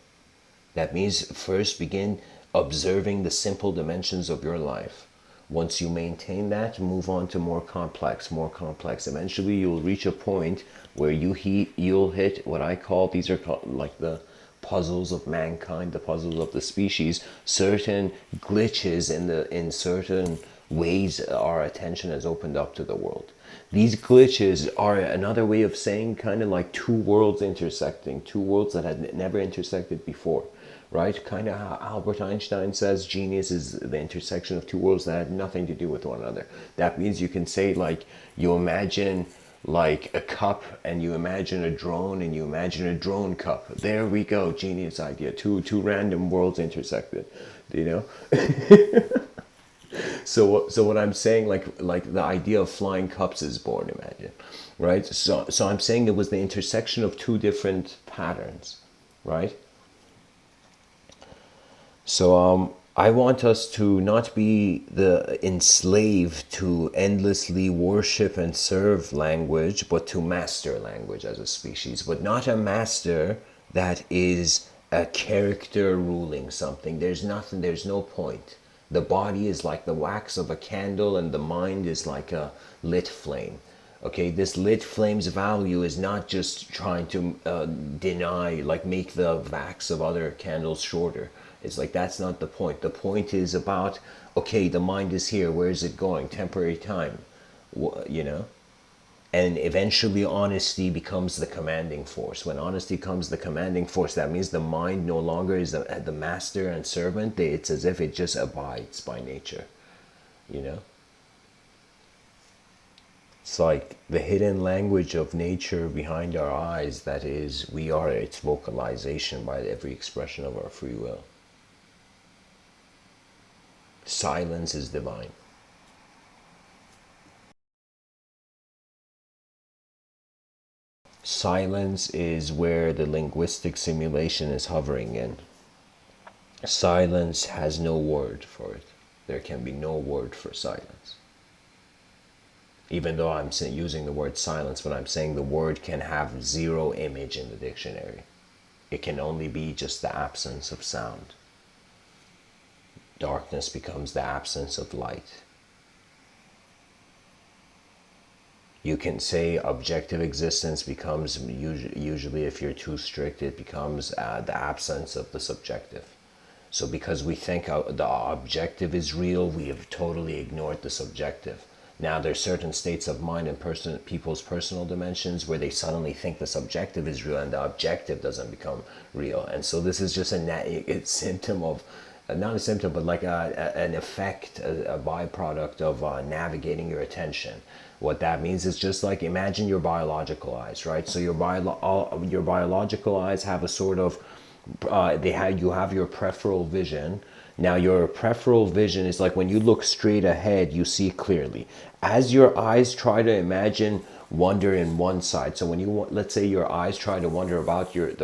That means first begin observing the simple dimensions of your life. Once you maintain that, move on to more complex, more complex. Eventually you'll reach a point where you'll hit what I call, these are called like the puzzles of mankind, the puzzles of the species, certain glitches in certain ways our attention has opened up to the world. These glitches are another way of saying kind of like two worlds intersecting, two worlds that had never intersected before. Right? Kind of how Albert Einstein says genius is the intersection of two worlds that had nothing to do with one another. That means you can say, like, you imagine like a cup and you imagine a drone and you imagine a drone cup. There we go, genius idea. Two random worlds intersected, you know? So what I'm saying, like the idea of flying cups is born, imagine, right? So I'm saying it was the intersection of two different patterns, right? So I want us to not be enslaved to endlessly worship and serve language, but to master language as a species, but not a master that is a character ruling something. There's no point. The body is like the wax of a candle and the mind is like a lit flame. Okay, this lit flame's value is not just trying to make the wax of other candles shorter. It's like, that's not the point. The point is about, okay, the mind is here. Where is it going? Temporary time, you know? And eventually honesty becomes the commanding force. When honesty becomes the commanding force, that means the mind no longer is the master and servant. It's as if it just abides by nature, you know. It's like the hidden language of nature behind our eyes, that is, we are its vocalization by every expression of our free will. Silence is divine. Silence is where the linguistic simulation is hovering in. Silence has no word for it. There can be no word for silence. Even though I'm using the word silence, but I'm saying the word can have zero image in the dictionary. It can only be just the absence of sound. Darkness becomes the absence of light. You can say objective existence becomes, usually if you're too strict, it becomes the absence of the subjective. So because we think the objective is real, we have totally ignored the subjective. Now there's certain states of mind and people's personal dimensions where they suddenly think the subjective is real and the objective doesn't become real. And so this is just a symptom of, not a symptom, but like an effect, a byproduct of navigating your attention. What that means is just like, imagine your biological eyes, right? So your biological eyes have a sort of, you have your peripheral vision. Now your peripheral vision is like when you look straight ahead, you see clearly. As your eyes try to imagine wander in one side, so when you, let's say your eyes try to wander about your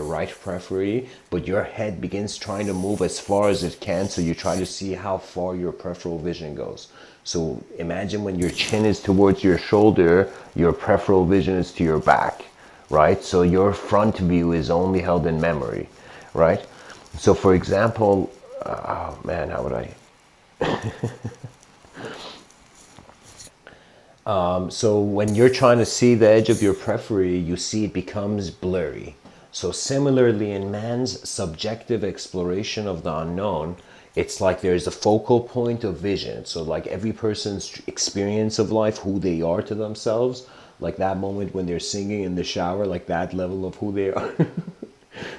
right periphery, but your head begins trying to move as far as it can, so you try to see how far your peripheral vision goes. So imagine when your chin is towards your shoulder, your peripheral vision is to your back, right? So your front view is only held in memory, right? So for example, oh man, how would I? So when you're trying to see the edge of your periphery, you see it becomes blurry. So similarly, in man's subjective exploration of the unknown, it's like there's a focal point of vision. So like every person's experience of life, who they are to themselves, like that moment when they're singing in the shower, like that level of who they are.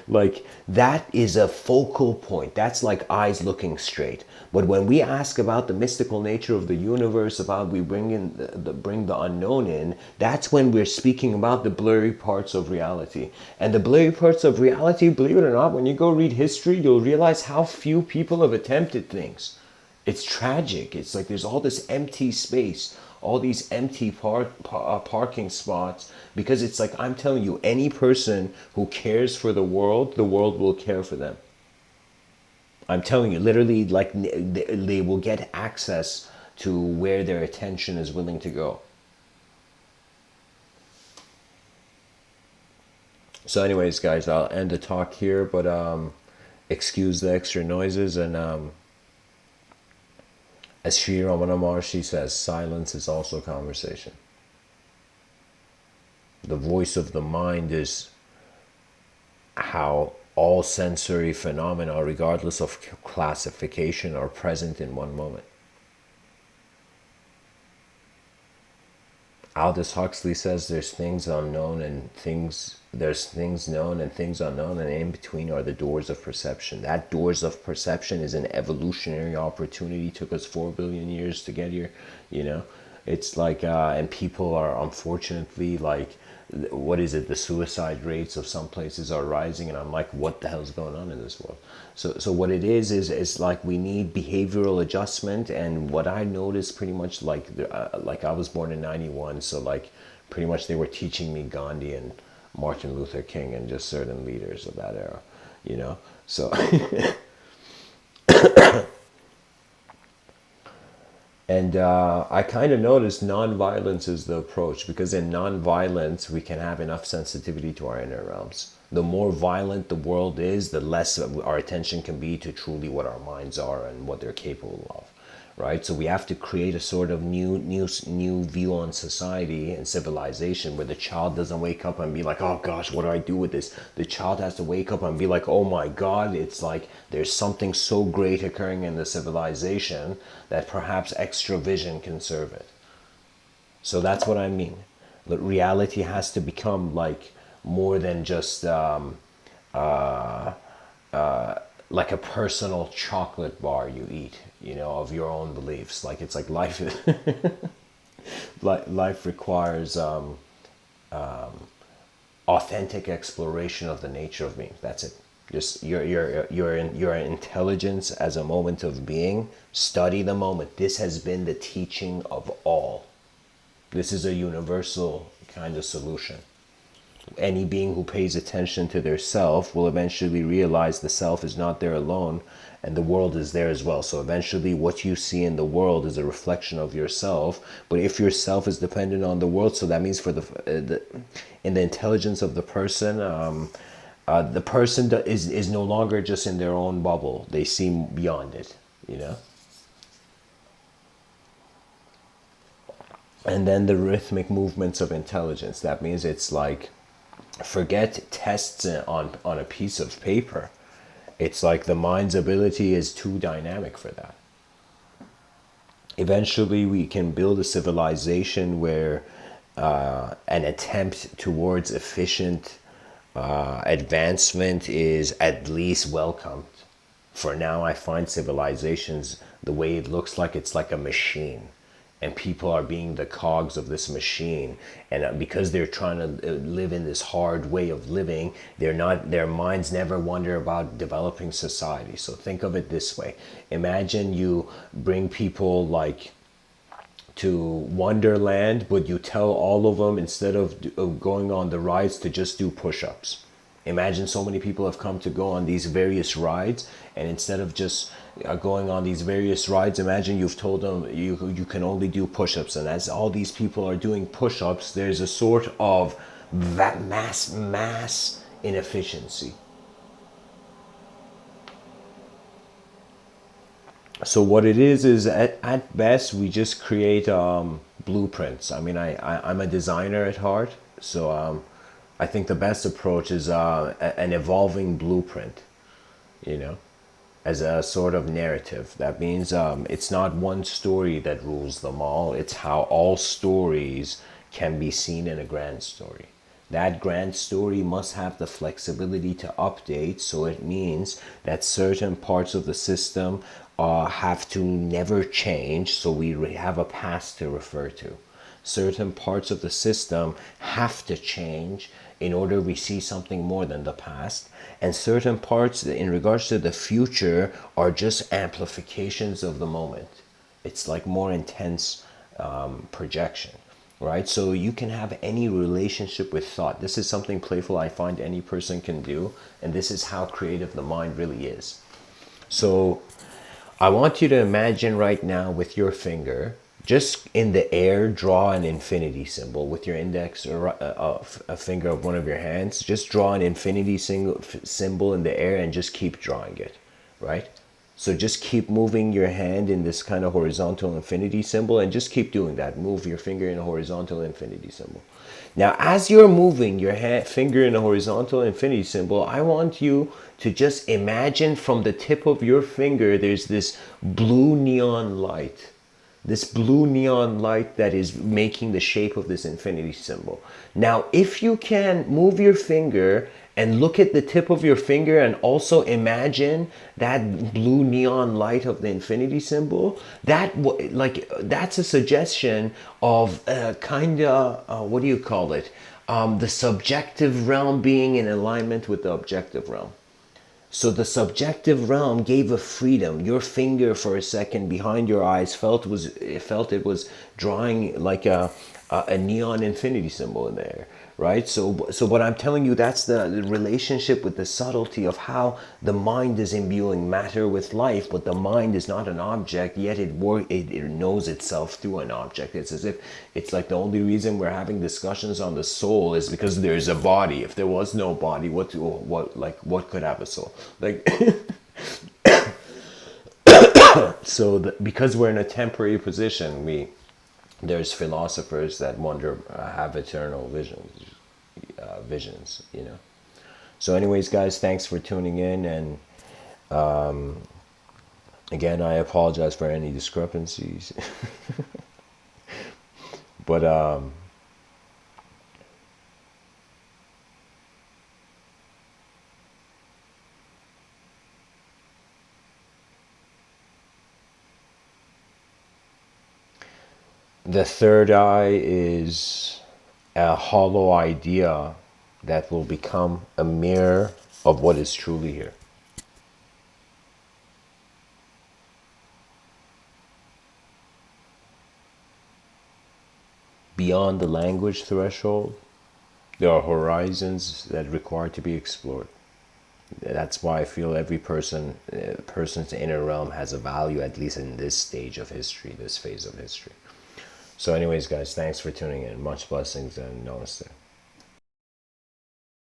Like that is a focal point. That's like eyes looking straight. But when we ask about the mystical nature of the universe, about we bring in bring the unknown in, that's when we're speaking about the blurry parts of reality. And the blurry parts of reality, believe it or not, when you go read history, you'll realize how few people have attempted things. It's tragic. It's like there's all this empty space, all these empty parking spots, because it's like, I'm telling you, any person who cares for the world will care for them. I'm telling you, literally, like they will get access to where their attention is willing to go. So anyways, guys, I'll end the talk here, but excuse the extra noises. And as Sri Ramana Maharshi says, silence is also conversation. The voice of the mind is how all sensory phenomena, regardless of classification, are present in one moment. Aldous Huxley says there's things unknown and there's things known and things unknown, and in between are the doors of perception. That doors of perception is an evolutionary opportunity. It took us 4 billion years to get here, you know. It's like and people are, unfortunately, like, what is it, the suicide rates of some places are rising, and I'm like, what the hell's going on in this world? So what it is like we need behavioral adjustment. And what I noticed pretty much, like I was born in 91, so like pretty much they were teaching me Gandhi and Martin Luther King and just certain leaders of that era, you know. So and I kind of noticed non-violence is the approach, because in non-violence we can have enough sensitivity to our inner realms. The more violent the world is, the less our attention can be to truly what our minds are and what they're capable of, right? So we have to create a sort of new view on society and civilization, where the child doesn't wake up and be like, oh gosh, what do I do with this? The child has to wake up and be like, oh my God, it's like there's something so great occurring in the civilization that perhaps extra vision can serve it. So that's what I mean. Reality has to become like more than just like a personal chocolate bar you eat, you know, of your own beliefs. Like it's like life life requires authentic exploration of the nature of being. That's it. Just your intelligence as a moment of being. Study the moment. This has been the teaching of all. This is a universal kind of solution. Any being who pays attention to their self will eventually realize the self is not there alone, and the world is there as well. So eventually what you see in the world is a reflection of yourself. But if your self is dependent on the world, so that means for in the intelligence of the person, is no longer just in their own bubble. They see beyond it, you know. And then the rhythmic movements of intelligence. That means it's like, forget tests on a piece of paper. It's like the mind's ability is too dynamic for that. Eventually we can build a civilization where an attempt towards efficient advancement is at least welcomed. For now, I find civilizations, the way it looks like, it's like a machine, and people are being the cogs of this machine. And because they're trying to live in this hard way of living, they're not, their minds never wonder about developing society. So think of it this way. Imagine you bring people like to Wonderland, but you tell all of them, instead of going on the rides, to just do push-ups. Imagine so many people have come to go on these various rides, and instead of just going on these various rides, imagine you've told them you can only do push-ups. And as all these people are doing push-ups, there's a sort of that mass inefficiency. So what it is at best we just create blueprints. I mean, I'm a designer at heart, so I think the best approach is an evolving blueprint, you know, as a sort of narrative. That means it's not one story that rules them all. It's how all stories can be seen in a grand story. That grand story must have the flexibility to update, so it means that certain parts of the system have to never change, so we have a past to refer to. Certain parts of the system have to change in order we see something more than the past, and certain parts in regards to the future are just amplifications of the moment. It's like more intense projection, right? So you can have any relationship with thought. This is something playful I find any person can do, and this is how creative the mind really is. So I want you to imagine right now with your finger, just in the air, draw an infinity symbol with your index or a finger of one of your hands. Just draw an infinity symbol in the air and just keep drawing it, right? So just keep moving your hand in this kind of horizontal infinity symbol, and just keep doing that. Move your finger in a horizontal infinity symbol. Now, as you're moving your finger in a horizontal infinity symbol, I want you to just imagine from the tip of your finger, there's this blue neon light. This blue neon light that is making the shape of this infinity symbol. Now, if you can move your finger and look at the tip of your finger and also imagine that blue neon light of the infinity symbol, that's a suggestion of kind of, what do you call it? The subjective realm being in alignment with the objective realm. So the subjective realm gave a freedom. Your finger for a second behind your eyes felt it was drawing like a neon infinity symbol in there, right? So what I'm telling you, that's the relationship with the subtlety of how the mind is imbuing matter with life, but the mind is not an object, yet it knows itself through an object. It's as if it's like the only reason we're having discussions on the soul is because there's a body. If there was no body, what could have a soul? Like so because we're in a temporary position, there's philosophers that wonder, have eternal visions, you know. So anyways, guys, thanks for tuning in, and again, I apologize for any discrepancies. But The third eye is a hollow idea that will become a mirror of what is truly here. Beyond the language threshold, there are horizons that require to be explored. That's why I feel every person's inner realm has a value, at least in this stage of history, this phase of history. So anyways, guys, thanks for tuning in. Much blessings and namaste.